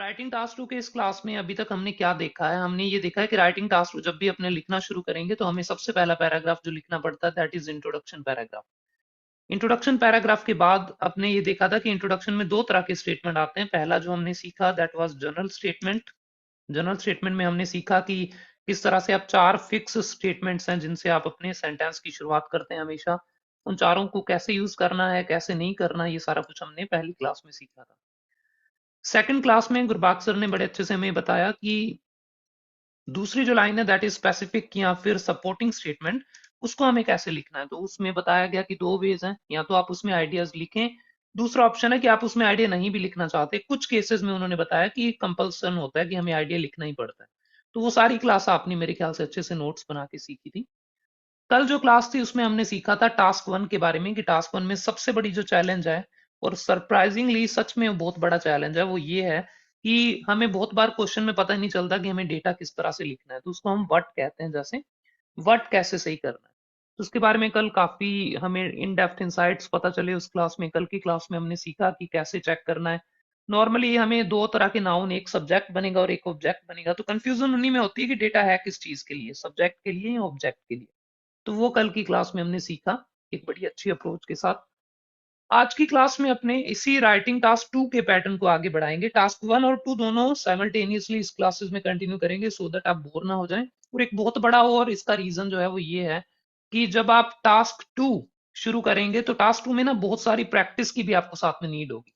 Writing task to के इस class में अभी तक हमने क्या देखा है? हमने ये देखा है कि राइटिंग टास्क टू जब भी अपने लिखना शुरू करेंगे तो हमें सबसे पहला पैराग्राफ जो लिखना पड़ता है that is introduction paragraph. Introduction paragraph के बाद अपने ये देखा था कि इंट्रोडक्शन में दो तरह के स्टेटमेंट आते हैं। पहला जो हमने सीखा that was general statement. General statement में हमने सीखा कि किस तरह से आप चार फिक्स स्टेटमेंट्स हैं जिनसे आप अपने सेंटेंस की शुरुआत करते हैं हमेशा। उन चारों को कैसे यूज करना है, कैसे नहीं करना, ये सारा कुछ हमने पहली क्लास में सीखा था। सेकंड क्लास में गुरबाग सर ने बड़े अच्छे से हमें बताया कि दूसरी जो लाइन है दैट इज स्पेसिफिक या फिर सपोर्टिंग स्टेटमेंट, उसको हमें कैसे लिखना है। तो उसमें बताया गया कि दो वेज हैं, या तो आप उसमें आइडियाज लिखें, दूसरा ऑप्शन है कि आप उसमें आइडिया नहीं भी लिखना चाहते। कुछ केसेस में उन्होंने बताया कि कंपल्सन होता है कि हमें आइडिया लिखना ही पड़ता है। तो वो सारी क्लास आपने मेरे ख्याल से अच्छे से नोट्स बना के सीखी थी। कल जो क्लास थी उसमें हमने सीखा था टास्क वन के बारे में कि टास्क वन में सबसे बड़ी जो चैलेंज है, और सरप्राइजिंगली सच में बहुत बड़ा चैलेंज है, वो ये है कि हमें बहुत बार क्वेश्चन में पता ही नहीं चलता कि हमें डेटा किस तरह से लिखना है। तो उसको हम व्हाट कहते हैं, जैसे व्हाट कैसे सही करना है। तो उसके बारे में कल काफी हमें इन डेप्थ इंसाइट्स पता चले उस क्लास में। कल की क्लास में हमने सीखा कि कैसे चेक करना है। नॉर्मली हमें दो तरह के नाउन, एक सब्जेक्ट बनेगा और एक ऑब्जेक्ट बनेगा, तो कंफ्यूजन उन्हीं में होती है कि डेटा है किस चीज के लिए, सब्जेक्ट के लिए या ऑब्जेक्ट के लिए। तो वो कल की क्लास में हमने सीखा एक बड़ी अच्छी अप्रोच के साथ। आज की क्लास में अपने इसी राइटिंग टास्क टू के पैटर्न को आगे बढ़ाएंगे। टास्क वन और टू दोनों साइमल्टेनियसली इस क्लासेस में कंटिन्यू करेंगे सो दैट आप बोर ना हो जाएं। और एक बहुत बड़ा और इसका रीजन जो है वो ये है कि जब आप टास्क टू शुरू करेंगे तो टास्क टू में ना बहुत सारी प्रैक्टिस की भी आपको साथ में नीड होगी।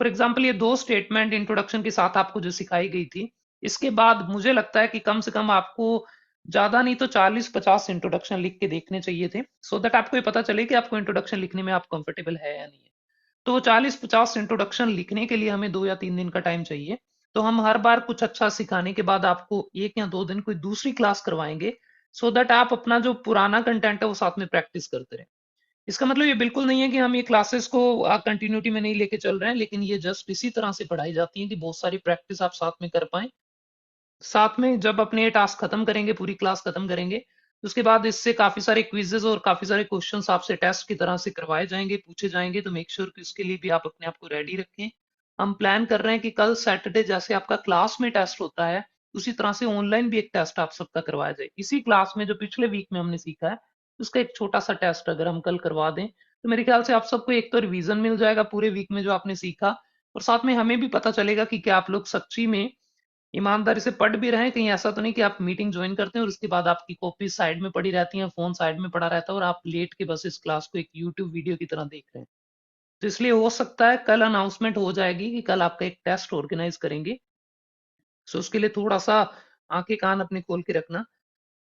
फॉर एग्जाम्पल ये दो स्टेटमेंट इंट्रोडक्शन के साथ आपको जो सिखाई गई थी, इसके बाद मुझे लगता है कि कम से कम आपको ज्यादा नहीं तो 40-50 इंट्रोडक्शन लिख के देखने चाहिए थे, सो दैट आपको ये पता चले कि आपको इंट्रोडक्शन लिखने में आप कंफर्टेबल है या नहीं है। तो वो 40-50 इंट्रोडक्शन लिखने के लिए हमें 2 या 3 दिन का टाइम चाहिए। तो हम हर बार कुछ अच्छा सिखाने के बाद आपको 1 या 2 दिन कोई दूसरी क्लास करवाएंगे, सो दैट आप अपना जो पुराना कंटेंट है वो साथ में प्रैक्टिस करते रहें। इसका मतलब ये बिल्कुल नहीं है कि हम ये क्लासेस को कंटिन्यूटी में नहीं लेके चल रहे हैं, लेकिन ये जस्ट इसी तरह से पढ़ाई जाती है कि बहुत सारी प्रैक्टिस आप साथ में कर पाए। साथ में जब अपने ये टास्क खत्म करेंगे, पूरी क्लास खत्म करेंगे, तो उसके बाद इससे काफी सारे क्विजेस और काफी सारे क्वेश्चंस आपसे टेस्ट की तरह से करवाए जाएंगे, पूछे जाएंगे। तो मेक श्योर कि उसके लिए भी आप अपने आप को रेडी रखें। हम प्लान कर रहे हैं कि कल सैटरडे जैसे आपका क्लास में टेस्ट होता है, उसी तरह से ऑनलाइन भी एक टेस्ट आप सबका करवाया जाए। इसी क्लास में जो पिछले वीक में हमने सीखा है उसका एक छोटा सा टेस्ट अगर हम कल करवा दें, तो मेरे ख्याल से आप सबको एक तो रिवीजन मिल जाएगा पूरे वीक में जो आपने सीखा, और साथ में हमें भी पता चलेगा कि क्या आप लोग सच्ची में ईमानदारी से पढ़ भी रहे हैं। कहीं ऐसा तो नहीं कि आप मीटिंग ज्वाइन करते हैं और उसके बाद आपकी कॉपी साइड में पड़ी रहती है, फोन साइड में पड़ा रहता है और आप लेट के बस इस क्लास को एक यूट्यूब वीडियो की तरह देख रहे हैं। तो इसलिए हो सकता है कल अनाउंसमेंट हो जाएगी कि कल आपका एक टेस्ट ऑर्गेनाइज करेंगे। सो उसके लिए थोड़ा सा आंखें कान अपने खोल के रखना।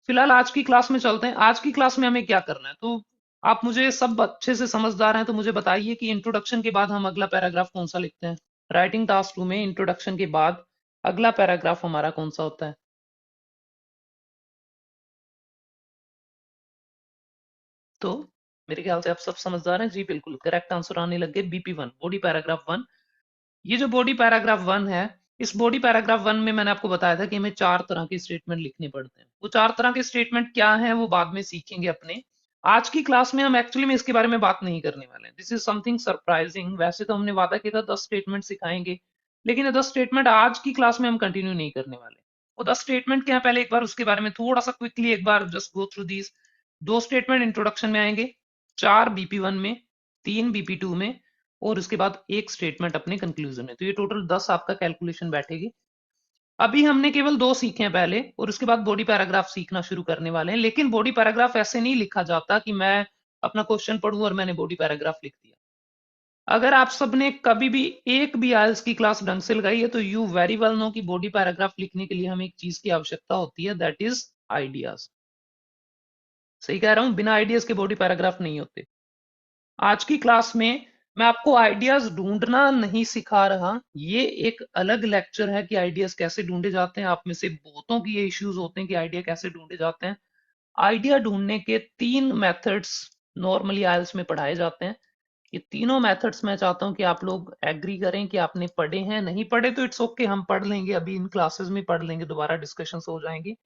फिलहाल आज की क्लास में चलते हैं। आज की क्लास में हमें क्या करना है, तो आप मुझे सब अच्छे से समझदार हैं तो मुझे बताइए कि इंट्रोडक्शन के बाद हम अगला पैराग्राफ कौन सा लिखते हैं। राइटिंग टास्क टू में इंट्रोडक्शन के बाद अगला पैराग्राफ हमारा कौन सा होता है? तो मेरे ख्याल से आप सब समझदार हैं। जी बिल्कुल करेक्ट आंसर आने लगे, BP one, body paragraph one. ये जो बॉडी पैराग्राफ वन है, इस बॉडी पैराग्राफ वन में मैंने आपको बताया था कि हमें चार तरह के स्टेटमेंट लिखने पड़ते हैं। वो चार तरह के स्टेटमेंट क्या हैं वो बाद में सीखेंगे अपने। आज की क्लास में हम एक्चुअली में इसके बारे में बात नहीं करने वाले हैं। This is something surprising. वैसे तो हमने वादा किया था 10 स्टेटमेंट सिखाएंगे, लेकिन ये 10 स्टेटमेंट आज की क्लास में हम कंटिन्यू नहीं करने वाले। वो 10 स्टेटमेंट क्या है, पहले एक बार उसके बारे में थोड़ा सा क्विकली एक बार जस्ट गो थ्रू दीज। दो स्टेटमेंट इंट्रोडक्शन में आएंगे, चार बीपी वन में, तीन बीपी टू में, और उसके बाद एक स्टेटमेंट अपने कंक्लूजन में। तो ये टोटल 10 आपका कैलकुलेशन बैठेगी। अभी हमने केवल दो सीखे हैं पहले, और उसके बाद बॉडी पैराग्राफ सीखना शुरू करने वाले हैं। लेकिन बॉडी पैराग्राफ ऐसे नहीं लिखा जाता कि मैं अपना क्वेश्चन पढ़ूं और मैंने बॉडी पैराग्राफ लिख दिया। अगर आप सबने कभी भी एक भी आयल्स की क्लास ढंग से लगाई है तो यू वेरी वेल नो कि बॉडी पैराग्राफ लिखने के लिए हमें एक चीज की आवश्यकता होती है, दैट इज आइडियाज। सही कह रहा हूं, बिना आइडियाज के बॉडी पैराग्राफ नहीं होते। आज की क्लास में मैं आपको आइडियाज ढूंढना नहीं सिखा रहा। ये एक अलग लेक्चर है कि आइडियाज कैसे ढूंढे जाते हैं। आप में से बहुतों की ये इश्यूज होते हैं कि आइडिया कैसे ढूंढे जाते हैं। आइडिया ढूंढने के 3 मेथड्स नॉर्मली आइल्स में पढ़ाए जाते हैं। ये तीनों मेथड्स मैं चाहता हूं कि आप लोग एग्री करें कि आपने पढ़े हैं। नहीं पढ़े तो इट्स ओके, हम पढ़ लेंगे, अभी इन क्लासेस में पढ़ लेंगे, दोबारा डिस्कशन हो जाएंगी।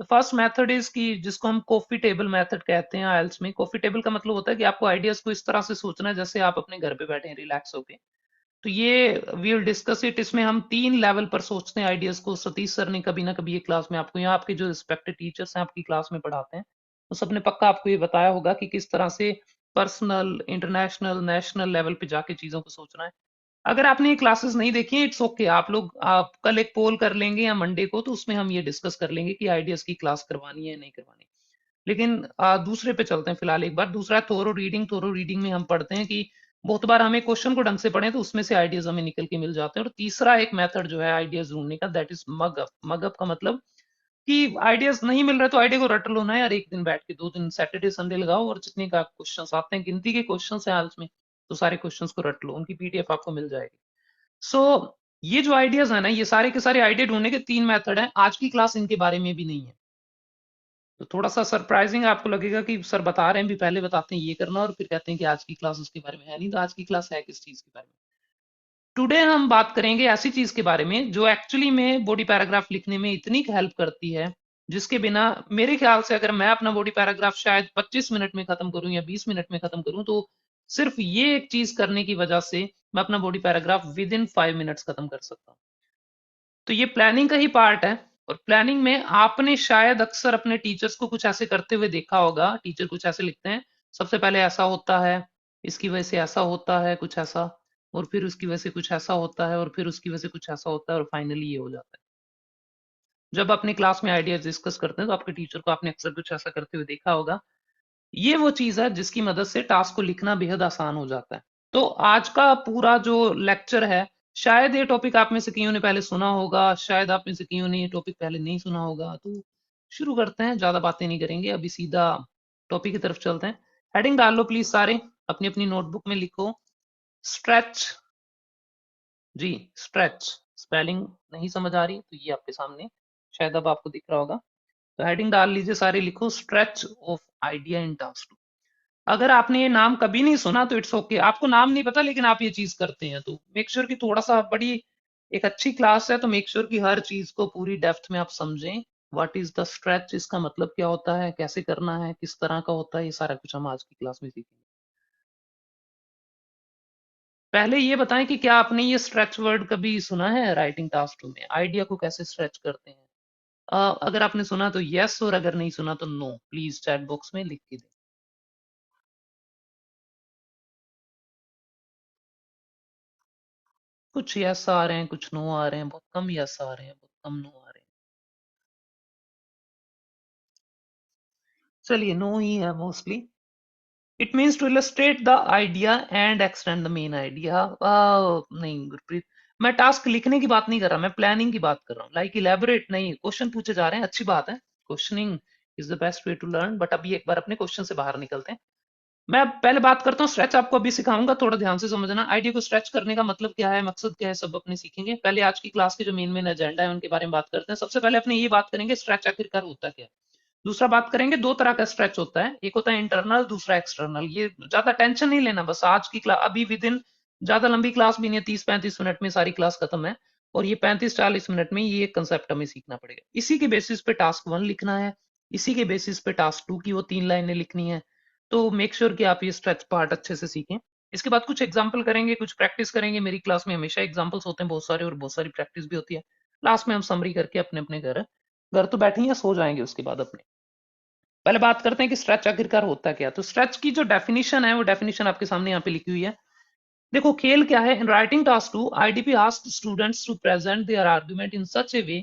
द फर्स्ट मेथड इज कि जिसको हम कॉफी टेबल मेथड कहते हैं आइल्स में। कॉफी टेबल का मतलब होता है कि आपको आइडियाज को इस तरह से सोचना है जैसे आप अपने घर पे बैठे हैं रिलैक्स होके। तो ये वी विल डिस्कस इट। इसमें हम 3 लेवल पर सोचते हैं आइडियाज को। सतीश सर ने कभी ना कभी ये क्लास में आपको, यहाँ आपके जो रिस्पेक्टेड टीचर्स हैं आपकी क्लास में पढ़ाते हैं, तो सबने पक्का आपको ये बताया होगा कि किस तरह से पर्सनल, इंटरनेशनल, नेशनल लेवल पे जाके चीजों को सोचना है। अगर आपने ये क्लासेस नहीं देखी है, इट्स ओके, आप कल एक पोल कर लेंगे या मंडे को, तो उसमें हम ये डिस्कस कर लेंगे कि आइडियाज की क्लास करवानी है नहीं करवानी। लेकिन दूसरे पे चलते हैं फिलहाल एक बार। दूसरा थोरो रीडिंग। थोरो रीडिंग में हम पढ़ते हैं कि बहुत बार हमें क्वेश्चन को ढंग से पढ़ें तो उसमें से आइडियाज हमें निकल के मिल जाते हैं। और तीसरा एक मेथड जो है आइडियाज ढूंढने का, that is mug up. Mug up का मतलब कि आइडियाज नहीं मिल रहे तो आइडिया को रट लो ना यार, एक दिन बैठ के, 2 दिन सैटरडे संडे लगाओ और जितने का क्वेश्चन आते हैं, गिनती के क्वेश्चन है हाल में, तो सारे क्वेश्चन को रट लो, उनकी पीडीएफ आपको मिल जाएगी। सो ये जो आइडियाज है ना, ये सारे के सारे आइडिया ढूंढने के 3 मेथड हैं। आज की क्लास इनके बारे में भी नहीं है, तो थोड़ा सा सरप्राइजिंग आपको लगेगा कि सर बता रहे हैं, भी पहले बताते हैं ये करना और फिर कहते हैं कि आज की क्लास उसके बारे में है नहीं। तो आज की क्लास है किस चीज के बारे में? टुडे हम बात करेंगे ऐसी चीज के बारे में जो एक्चुअली में बॉडी पैराग्राफ लिखने में इतनी हेल्प करती है, जिसके बिना मेरे ख्याल से अगर मैं अपना बॉडी पैराग्राफ शायद 25 मिनट में खत्म करूं या 20 मिनट में खत्म करूं, तो सिर्फ ये एक चीज करने की वजह से मैं अपना body paragraph with in 5 minutes खत्म कर सकता हूं। तो ये प्लानिंग का ही पार्ट है। और प्लानिंग में आपने शायद अक्सर अपने टीचर्स को कुछ ऐसे करते हुए देखा होगा। टीचर कुछ ऐसे लिखते हैं, सबसे पहले ऐसा होता है, इसकी वजह से ऐसा होता है, कुछ ऐसा, और फिर उसकी वजह से कुछ ऐसा होता है, और फिर उसकी वजह से कुछ ऐसा होता है, और फाइनली ये हो जाता है। जब अपने क्लास में आइडियाज डिस्कस करते हैं तो आपके टीचर को आपने अक्सर कुछ ऐसा करते हुए देखा होगा। ये वो चीज है जिसकी मदद से टास्क को लिखना बेहद आसान हो जाता है। तो आज का पूरा जो लेक्चर है, शायद ये टॉपिक आप में से कईयों ने पहले सुना होगा, शायद आप में से कईयों ने ये टॉपिक पहले नहीं सुना होगा। तो शुरू करते हैं, ज्यादा बातें नहीं करेंगे, अभी सीधा टॉपिक की तरफ चलते हैं। हेडिंग डाल लो प्लीज सारे, अपनी अपनी नोटबुक में लिखो स्ट्रेच। जी, स्ट्रेच। स्पेलिंग नहीं समझ आ रही तो ये आपके सामने शायद अब आपको दिख रहा होगा। तो हेडिंग डाल लीजिए सारे, लिखो stretch of idea in task. अगर आपने ये नाम कभी नहीं सुना तो इट्स ओके, आपको नाम नहीं पता लेकिन आप ये चीज करते हैं, तो मेक श्योर कि थोड़ा सा बड़ी एक अच्छी क्लास है, तो मेक श्योर कि हर चीज को पूरी डेप्थ में आप समझें। व्हाट इज द स्ट्रेच, इसका मतलब क्या होता है, कैसे करना है, किस तरह का होता है, ये सारा कुछ हम आज की क्लास में सीखेंगे। पहले ये बताएं कि क्या आपने ये स्ट्रेच वर्ड कभी सुना है राइटिंग टास्क में, आइडिया को कैसे स्ट्रेच करते हैं? अगर आपने सुना तो यस, और अगर नहीं सुना तो नो, प्लीज चैट बॉक्स में लिख के दें। कुछ यस आ रहे हैं, कुछ नो आ रहे हैं, बहुत कम यस आ रहे हैं, बहुत कम नो आ रहे हैं। चलिए, नो ही है mostly. It means to illustrate the idea and extend the main idea. नहीं गुरप्रीत, मैं टास्क लिखने की बात नहीं कर रहा, मैं प्लानिंग की बात कर रहा हूँ। लाइक इलेबोरेट नहीं, क्वेश्चन पूछे जा रहे हैं, अच्छी बात है, questioning is the best way to learn, but अभी एक बार अपने क्वेश्चन से बाहर निकलते हैं। मैं पहले बात करता हूँ स्ट्रेच, आपको अभी सिखाऊंगा, थोड़ा ध्यान से समझना। आइडिया को स्ट्रेच करने का मतलब क्या है, मकसद क्या है, सब अपने सीखेंगे। पहले आज की क्लास के जो मेन मेन एजेंडा है उनके बारे में बात करते हैं। सबसे पहले अपने ये बात करेंगे स्ट्रेच आखिरकार होता क्या है। दूसरा बात करेंगे, 2 तरह का स्ट्रेच होता है, एक होता है इंटरनल, दूसरा एक्सटर्नल। ये ज्यादा टेंशन नहीं लेना, बस आज की क्लास अभी विद इन, ज्यादा लंबी क्लास भी नहीं है, 30-35 मिनट में सारी क्लास खत्म है, और ये 35-40 मिनट में ये कंसेप्ट हमें सीखना पड़ेगा। इसी के बेसिस पे टास्क 1 लिखना है, इसी के बेसिस पे टास्क 2 की वो 3 लाइनें लिखनी है। तो मेक श्योर कि आप ये स्ट्रेच पार्ट अच्छे से सीखें। इसके बाद कुछ एग्जाम्पल करेंगे, कुछ प्रैक्टिस करेंगे। मेरी क्लास में हमेशा एग्जाम्पल्स होते हैं बहुत सारे, और बहुत सारी प्रैक्टिस भी होती है। लास्ट में हम समरी करके अपने अपने घर घर तो बैठे या सो जाएंगे उसके बाद अपने। पहले बात करते हैं कि स्ट्रेच आखिरकार होता क्या है। तो स्ट्रेच की जो डेफिनेशन है वो डेफिनेशन आपके सामने यहाँ पे लिखी हुई है। देखो खेल क्या है, in writing task 2 IDP asked students to present their argument in such a way,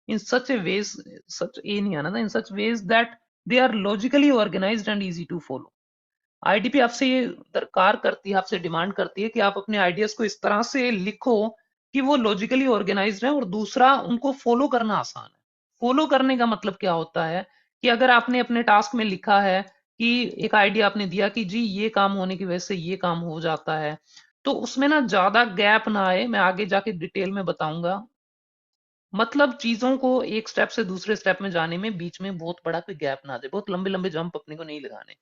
in such a ways, such a नहीं आना था, in such ways that they are logically organised and easy to follow. IDP आपसे ये दरकार करती है, आपसे demand करती है कि आप अपने आइडियाज को इस तरह से लिखो कि वो लॉजिकली ऑर्गेनाइज्ड है, और दूसरा उनको फॉलो करना आसान है। फॉलो करने का मतलब क्या होता है कि अगर आपने अपने टास्क में लिखा है कि एक आइडिया आपने दिया कि जी ये काम होने की वजह से ये काम हो जाता है, तो उसमें ना ज्यादा गैप ना आए, मैं आगे जाके डिटेल में बताऊंगा। मतलब चीजों को एक स्टेप से दूसरे स्टेप में जाने में बीच में बहुत बड़ा कोई गैप ना आ जाए, बहुत लंबे लंबे जंप अपने को नहीं लगाने।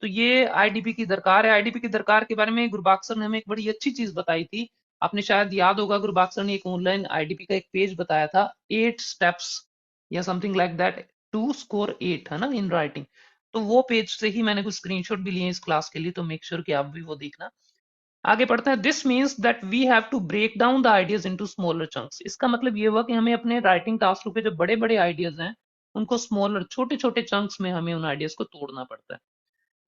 तो ये आईडीपी की दरकार है। आईडीपी की दरकार के बारे में गुरबाक्स सर ने हमें एक बड़ी अच्छी चीज बताई थी। आपने शायद याद होगा, गुरबाक्स सर ने एक ऑनलाइन आईडीपी का एक पेज बताया था, 8 स्टेप्स या something like that to score 8, है ना, इन राइटिंग। तो वो पेज से ही मैंने कुछ स्क्रीनशॉट भी लिए इस क्लास के लिए, तो मेक श्योर कि आप भी वो देखना। आगे पढ़ते हैं। This means that we have to break down the ideas into smaller chunks. इसका मतलब ये हुआ कि हमें अपने राइटिंग टास्क के जो बड़े बड़े आइडियाज हैं उनको स्मॉलर छोटे छोटे चंक्स में हमें उन आइडियाज को तोड़ना पड़ता है।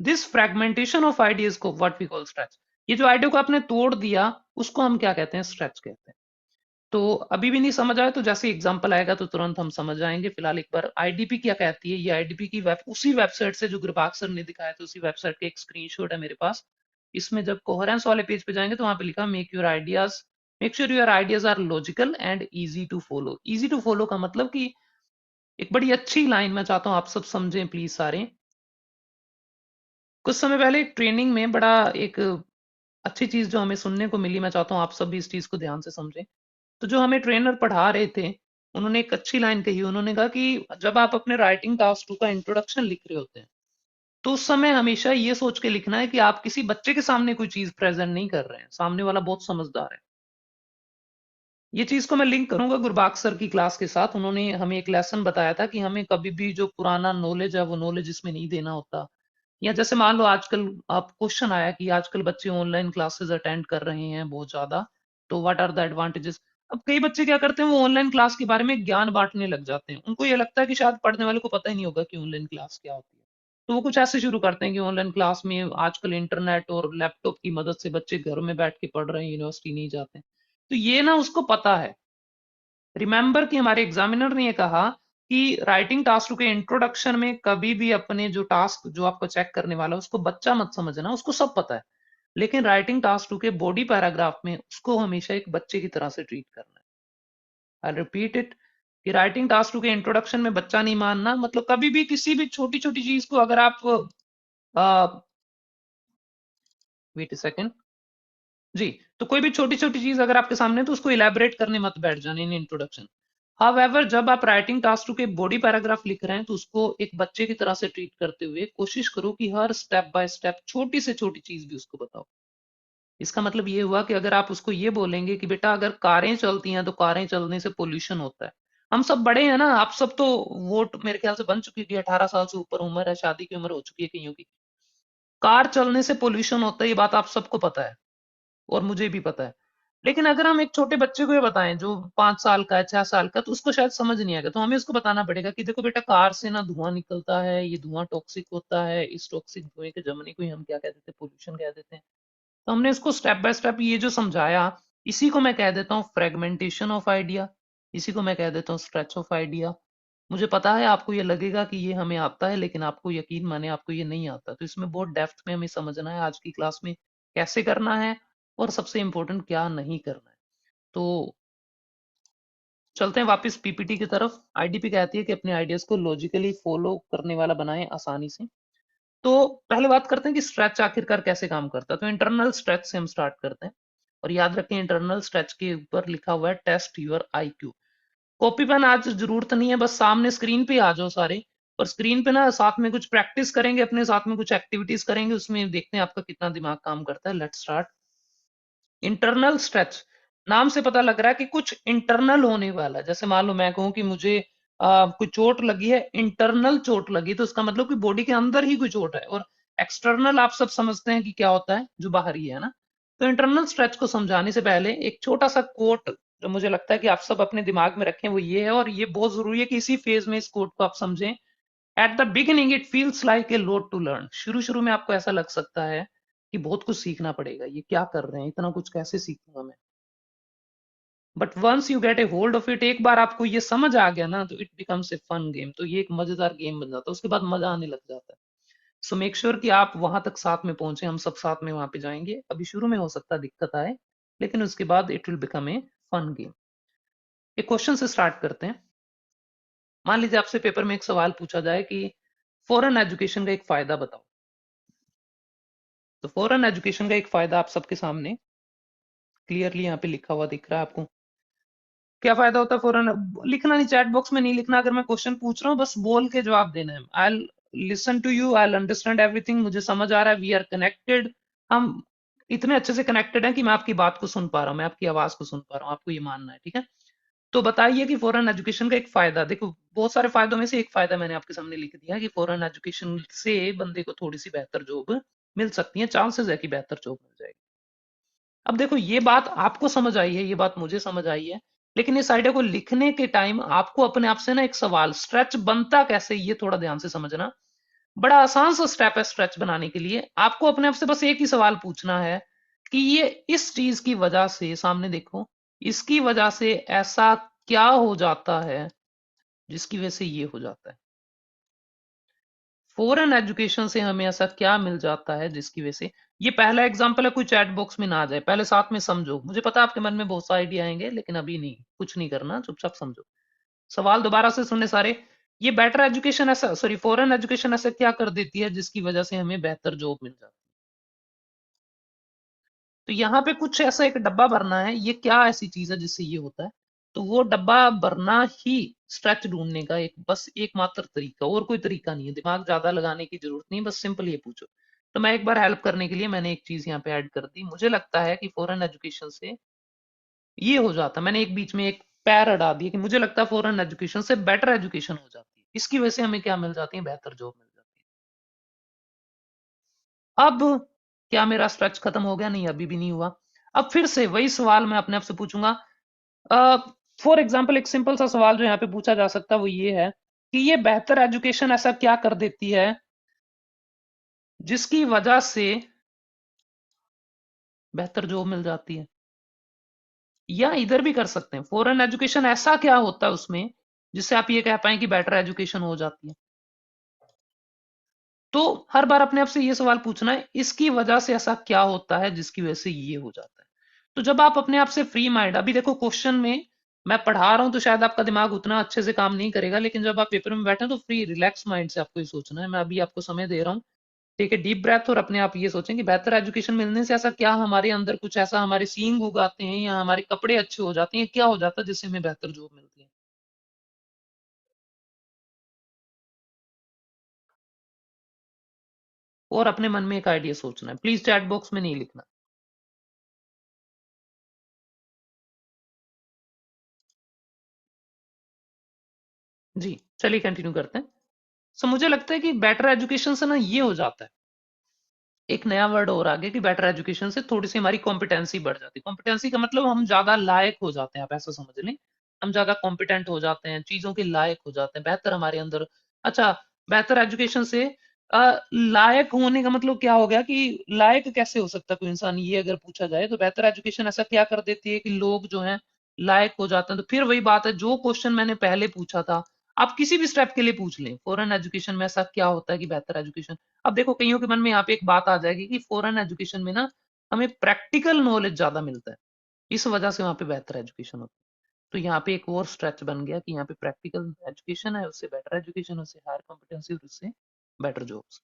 दिस फ्रेगमेंटेशन ऑफ आइडियाज को व्हाट वी कॉल स्ट्रेच। ये जो आइडिया को आपने तोड़ दिया उसको हम क्या कहते हैं, स्ट्रेच कहते हैं। तो अभी भी नहीं समझ आया तो जैसे एग्जांपल आएगा तो तुरंत हम समझ आएंगे। फिलहाल एक बार आईडीपी क्या कहती है, ये आईडीपी की उसी वेबसाइट से जो गुरबाग सर ने दिखाया था उसी वेबसाइट का एक स्क्रीनशॉट है मेरे पास। इसमें जब कोहेरेंस वाले पेज पे जाएंगे तो वहां पे लिखा make sure your ideas are logical and easy to follow. Easy to follow का मतलब कि एक बड़ी अच्छी लाइन मैं चाहता हूं आप सब समझें प्लीज सारे। कुछ समय पहले एक ट्रेनिंग में बड़ा एक अच्छी चीज जो हमें सुनने को मिली, मैं चाहता हूं आप सब भी इस चीज को ध्यान से समझें। तो जो हमें ट्रेनर पढ़ा रहे थे उन्होंने एक अच्छी लाइन कही। उन्होंने कहा कि जब आप अपने राइटिंग टास्क 2 का इंट्रोडक्शन लिख रहे होते हैं तो उस समय हमेशा ये सोच के लिखना है कि आप किसी बच्चे के सामने कोई चीज प्रेजेंट नहीं कर रहे हैं, सामने वाला बहुत समझदार है। ये चीज को मैं लिंक करूंगा गुरबाग सर की क्लास के साथ। उन्होंने हमें एक लेसन बताया था कि हमें कभी भी जो पुराना नॉलेज है वो नॉलेज इसमें नहीं देना होता। या जैसे मान लो आजकल आप क्वेश्चन आया कि आजकल बच्चे ऑनलाइन क्लासेस अटेंड कर रहे हैं बहुत ज्यादा, तो व्हाट आर द एडवांटेजेस। अब कई बच्चे क्या करते हैं, वो ऑनलाइन क्लास के बारे में ज्ञान बांटने लग जाते हैं। उनको ये लगता है कि शायद पढ़ने वाले को पता ही नहीं होगा कि ऑनलाइन क्लास क्या होती है। तो वो कुछ ऐसे शुरू करते हैं कि ऑनलाइन क्लास में आजकल इंटरनेट और लैपटॉप की मदद से बच्चे घर में बैठ के पढ़ रहे हैं, यूनिवर्सिटी नहीं जाते हैं। तो ये ना उसको पता है। रिमेंबर कि हमारे एग्जामिनर ने ये कहा कि राइटिंग टास्क के इंट्रोडक्शन में कभी भी अपने जो टास्क जो आपको चेक करने वाला है उसको बच्चा मत समझना, उसको सब पता है। लेकिन राइटिंग टास्क के बॉडी पैराग्राफ में उसको हमेशा एक बच्चे की तरह से ट्रीट करना है। आई रिपीट इट कि राइटिंग टास्क के इंट्रोडक्शन में बच्चा नहीं मानना, मतलब कभी भी किसी भी छोटी छोटी चीज को अगर आप वेट अ सेकेंड जी, तो कोई भी छोटी छोटी चीज अगर आपके सामने है, तो उसको इलेबोरेट करने मत बैठ जाने इन इंट्रोडक्शन। हाउएवर जब आप राइटिंग टास्क के बॉडी पैराग्राफ लिख रहे हैं तो उसको एक बच्चे की तरह से ट्रीट करते हुए कोशिश करो कि हर स्टेप बाय स्टेप छोटी से छोटी चीज भी उसको बताओ। इसका मतलब ये हुआ कि अगर आप उसको ये बोलेंगे कि बेटा अगर कारें चलती हैं तो कारें चलने से पोल्यूशन होता है। हम सब बड़े हैं ना, आप सब तो वोट मेरे ख्याल से बन चुकी है कि 18 साल से ऊपर उम्र है, शादी की उम्र हो चुकी है कईयों की। कार चलने से पोल्यूशन होता है, ये बात आप सबको पता है और मुझे भी पता है। लेकिन अगर हम एक छोटे बच्चे को ये बताएं जो 5 साल का है, 6 साल का, तो उसको शायद समझ नहीं आएगा। तो हमें उसको बताना पड़ेगा कि देखो बेटा कार से ना धुआं निकलता है, ये धुआं टॉक्सिक होता है, इस टॉक्सिक धुएं के जमने को ही हम क्या कह देते हैं, पोल्यूशन कह देते हैं। तो हमने इसको स्टेप बाय स्टेप ये जो समझाया, इसी को मैं कह देता हूँ फ्रेगमेंटेशन ऑफ आइडिया, इसी को मैं कह देता हूँ स्ट्रेच ऑफ आइडिया। मुझे पता है आपको ये लगेगा कि ये हमें आता है, लेकिन आपको यकीन माने आपको ये नहीं आता। तो इसमें बहुत डेप्थ में हमें समझना है आज की क्लास में कैसे करना है और सबसे इंपॉर्टेंट क्या नहीं करना है। तो चलते हैं वापस पीपीटी की तरफ। आईडीपी कहती है कि अपने आइडियाज को लॉजिकली फॉलो करने वाला बनाएं आसानी से। तो पहले बात करते हैं कि स्ट्रेच आखिरकार कैसे काम करता है। तो इंटरनल स्ट्रेच से हम स्टार्ट करते हैं और याद रखें इंटरनल स्ट्रेच के ऊपर लिखा हुआ है test your IQ. Copy pen आज जरूरत नहीं है, बस सामने स्क्रीन पे आ जाओ सारे। और स्क्रीन पे ना साथ में कुछ प्रैक्टिस करेंगे, अपने साथ में कुछ एक्टिविटीज करेंगे, उसमें देखते हैं आपका कितना दिमाग काम करता है। Let's start. इंटरनल स्ट्रेच, नाम से पता लग रहा है कि कुछ इंटरनल होने वाला है। जैसे मान लो मैं कहूं कि मुझे कोई चोट लगी है, इंटरनल चोट लगी, तो उसका मतलब कि बॉडी के अंदर ही कोई चोट है। और एक्सटर्नल आप सब समझते हैं कि क्या होता है, जो बाहरी है ना। तो इंटरनल स्ट्रेच को समझाने से पहले एक छोटा सा कोट जो मुझे लगता है कि आप सब अपने दिमाग में रखें वो ये है, और ये बहुत जरूरी है कि इसी फेज में इस कोट को आप समझें। At the beginning it feels like a load to learn. शुरू शुरू में आपको ऐसा लग सकता है कि बहुत कुछ सीखना पड़ेगा, ये क्या कर रहे हैं, इतना कुछ कैसे सीखूंगा मैं। But once you get a hold of it, एक बार आपको ये समझ आ गया ना, तो it becomes a fun game. तो ये एक मजेदार गेम बन जाता है, उसके बाद मजा आने लग जाता है। सो मेक श्योर कि आप वहां तक साथ में पहुंचे, हम सब साथ में वहां पे जाएंगे। अभी शुरू में हो सकता है दिक्कत आए, लेकिन उसके बाद it will become a fun game. एक क्वेश्चन से स्टार्ट करते हैं। मान लीजिए आपसे पेपर में एक सवाल पूछा जाए कि फॉरेन एजुकेशन का एक फायदा बताओ। तो फॉरेन एजुकेशन का एक फायदा आप सबके सामने क्लियरली यहाँ पे लिखा हुआ दिख रहा है आपको। क्या फायदा होता है फॉरेन, लिखना नहीं, चैट बॉक्स में नहीं लिखना। अगर मैं क्वेश्चन पूछ रहा हूँ बस बोल के जवाब देना है। I listen to you, I understand everything. मुझे समझ आ रहा है, वी आर कनेक्टेड। हम इतने अच्छे से कनेक्टेड हैं कि मैं आपकी बात को सुन पा रहा हूँ, मैं आपकी आवाज को सुन पा रहा हूँ, आपको ये मानना है, ठीक है। तो बताइए कि फॉरेन एजुकेशन का एक फायदा, देखो बहुत सारे फायदों में से एक फायदा मैंने आपके सामने लिख दिया है कि फॉरेन एजुकेशन से बंदे को थोड़ी सी बेहतर जॉब मिल सकती है, चांसेस है कि बेहतर जॉब मिल जाएगी। अब देखो ये बात आपको समझ आई है, ये बात मुझे समझ आई है, लेकिन इस आइडिया को लिखने के टाइम आपको अपने आप से ना एक सवाल, स्ट्रेच बनता कैसे, ये थोड़ा ध्यान से समझना। बड़ा आसान सा स्टेप है स्ट्रेच बनाने के लिए। आपको अपने आप से बस एक ही सवाल पूछना है कि ये इस चीज की वजह से, सामने देखो, इसकी वजह से ऐसा क्या हो जाता है जिसकी वजह से ये हो जाता है। फॉरेन एजुकेशन से हमें ऐसा क्या मिल जाता है जिसकी वजह से, ये पहला एग्जांपल है, कोई चैट बॉक्स में ना आ जाए, पहले साथ में समझो। मुझे पता है आपके मन में बहुत सा आइडिया आएंगे, लेकिन अभी नहीं, कुछ नहीं करना, चुपचाप समझो। सवाल दोबारा से सुनने सारे। ये बेटर एजुकेशन ऐसा, सॉरी, फॉरेन एजुकेशन ऐसा क्या कर देती है जिसकी वजह से हमें बेहतर जॉब मिल जाती है। तो यहाँ पे कुछ ऐसा एक डब्बा भरना है, ये क्या ऐसी चीज है जिससे ये होता है। तो वो डब्बा भरना ही स्ट्रेच ढूंढने का एक, बस एकमात्र तरीका, और कोई तरीका नहीं है, दिमाग ज्यादा लगाने की जरूरत नहीं, बस सिंपल ये पूछो। तो मैं एक बार हेल्प करने के लिए मैंने एक चीज यहाँ पे ऐड कर दी। मुझे लगता है कि फॉरेन एजुकेशन से ये हो जाता, मैंने एक बीच में एक पैर अड़ा दिया कि मुझे लगता है फॉरेन एजुकेशन से बेटर एजुकेशन हो जाती है, इसकी वजह से हमें क्या मिल जाती है, बेहतर जॉब मिल जाती है। अब क्या मेरा स्ट्रेच खत्म हो गया? नहीं, अभी भी नहीं हुआ। अब फिर से वही सवाल मैं अपने आप से पूछूंगा। फॉर एग्जाम्पल एक सिंपल सा सवाल जो यहाँ पे पूछा जा सकता है वो ये है कि ये बेहतर एजुकेशन ऐसा क्या कर देती है जिसकी वजह से बेहतर जॉब मिल जाती है। या इधर भी कर सकते हैं, फॉरेन एजुकेशन ऐसा क्या होता है उसमें जिससे आप ये कह पाए कि बेटर एजुकेशन हो जाती है। तो हर बार अपने आप से ये सवाल पूछना है, इसकी वजह से ऐसा क्या होता है जिसकी वजह से ये हो जाता है। तो जब आप अपने आप से फ्री माइंड, अभी देखो क्वेश्चन में मैं पढ़ा रहा हूं तो शायद आपका दिमाग उतना अच्छे से काम नहीं करेगा, लेकिन जब आप पेपर में बैठे हैं तो फ्री रिलैक्स माइंड से आपको ये सोचना है। मैं अभी आपको समय दे रहा हूँ, ठीक है, डीप ब्रेथ, और अपने आप ये सोचें कि बेहतर एजुकेशन मिलने से ऐसा क्या हमारे अंदर कुछ ऐसा, हमारे सींग उगाते हैं या हमारे कपड़े अच्छे हो जाते हैं, क्या हो जाता है जिससे हमें बेहतर जॉब मिलती है। और अपने मन में एक आइडिया सोचना है, प्लीज चैट बॉक्स में नहीं लिखना। जी, चलिए कंटिन्यू करते हैं। सो मुझे लगता है कि बेटर एजुकेशन से ना ये हो जाता है, एक नया वर्ड और आगे, कि बेटर एजुकेशन से थोड़ी सी हमारी कॉम्पिटेंसी बढ़ जाती है। कॉम्पिटेंसी का मतलब हम ज्यादा लायक हो जाते हैं, आप ऐसा समझ लें, हम ज्यादा कॉम्पिटेंट हो जाते हैं, चीजों के लायक हो जाते हैं, बेहतर हमारे अंदर। अच्छा, बेहतर एजुकेशन से लायक होने का मतलब क्या हो गया, कि लायक कैसे हो सकता है कोई इंसान, ये अगर पूछा जाए तो बेहतर एजुकेशन ऐसा क्या कर देती है कि लोग जो हैं लायक हो जाते हैं। तो फिर वही बात है, जो क्वेश्चन मैंने पहले पूछा था, आप किसी भी स्टेप के लिए पूछ लें, फॉरेन एजुकेशन में ऐसा क्या होता है कि बेहतर एजुकेशन। अब देखो कईयों के मन में यहाँ पे एक बात आ जाएगी कि फॉरेन एजुकेशन में ना हमें प्रैक्टिकल नॉलेज ज्यादा मिलता है, इस वजह से वहां पे बेहतर एजुकेशन होता है। तो यहाँ पे एक और स्ट्रेच बन गया कि यहाँ पे प्रैक्टिकल एजुकेशन है, उससे बेटर एजुकेशन, उससे हायर कॉम्पिटेंसी, और उससे बेटर जॉब्स।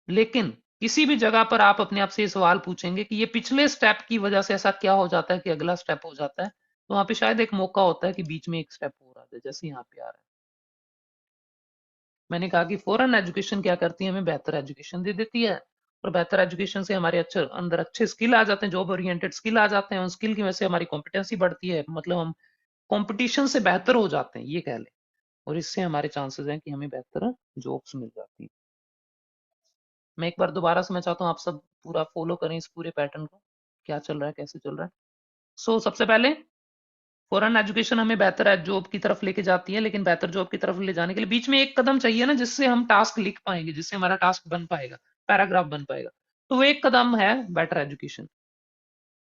लेकिन किसी भी जगह पर आप अपने आप से ये सवाल पूछेंगे कि ये पिछले स्टेप की वजह से ऐसा क्या हो जाता है कि अगला स्टेप हो जाता है, तो वहां पे शायद एक मौका होता है कि बीच में एक स्टेप हो रहा है, जैसे यहाँ पे आ रहा है। मैंने कहा कि फॉरेन एजुकेशन क्या करती है, हमें बेहतर एजुकेशन दे देती है, और बेहतर एजुकेशन से हमारे अच्छे अंदर अच्छे स्किल आ जाते हैं, जॉब ओरिएंटेड स्किल आ जाते हैं, उन स्किल की वजह से हमारी कॉम्पिटेंसी बढ़ती है, मतलब हम कंपटीशन से बेहतर हो जाते हैं, ये कह लें, और इससे हमारे चांसेस हैं कि हमें बेहतर जॉब्स मिल जाती हैं। मैं एक बार दोबारा से मैं चाहता हूँ आप सब पूरा फॉलो करें इस पूरे पैटर्न को, क्या चल रहा है, कैसे चल रहा है। सबसे पहले फॉरेन एजुकेशन हमें बेहतर जॉब की तरफ लेके जाती है, लेकिन बेहतर जॉब की तरफ ले जाने के लिए बीच में एक कदम चाहिए ना, जिससे हम टास्क लिख पाएंगे, जिससे हमारा टास्क बन पाएगा, पैराग्राफ बन पाएगा। तो वो एक कदम है बेटर एजुकेशन।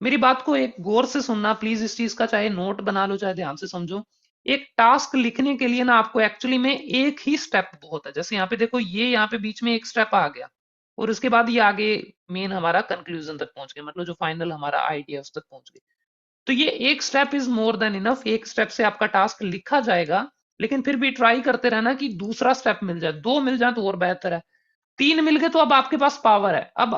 मेरी बात को एक गौर से सुनना प्लीज, इस चीज का चाहे नोट बना लो चाहे ध्यान से समझो। एक टास्क लिखने के लिए ना आपको एक्चुअली में एक ही स्टेप बहुत है। जैसे यहाँ पे देखो, ये यहाँ पे बीच में एक स्टेप आ गया, और उसके बाद ये आगे मेन हमारा कंक्लूजन तक पहुंच गया, मतलब जो फाइनल हमारा आइडिया उस तक पहुंच गए। तो ये एक step is more than enough, एक स्टेप से आपका टास्क लिखा जाएगा, लेकिन फिर भी ट्राई करते रहना कि दूसरा स्टेप मिल जाए, दो मिल जाए तो और बेहतर है, तीन मिल गए तो अब आपके पास पावर है। अब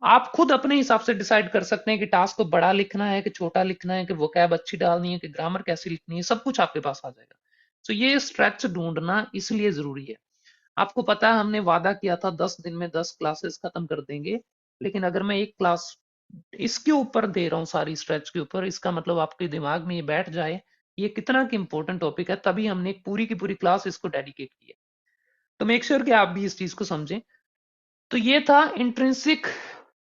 आप खुद अपने हिसाब से डिसाइड कर सकते हैं कि टास्क को बड़ा लिखना है कि छोटा लिखना है, कि वोकैब अच्छी डालनी है कि ग्रामर कैसी लिखनी है, सब कुछ आपके पास आ जाएगा। तो ये स्ट्रेच ढूंढना इसलिए जरूरी है। आपको पता है हमने वादा किया था 10 दिन में 10 क्लासेस खत्म कर देंगे, लेकिन अगर मैं एक क्लास इसके ऊपर दे रहा हूँ, सारी स्ट्रेच के ऊपर, इसका मतलब आपके दिमाग में ये बैठ जाए ये कितना की इंपॉर्टेंट टॉपिक है, तभी हमने एक पूरी की पूरी क्लास इसको डेडिकेट की है। तो मेक श्योर कि आप भी इस चीज को समझें। तो ये था intrinsic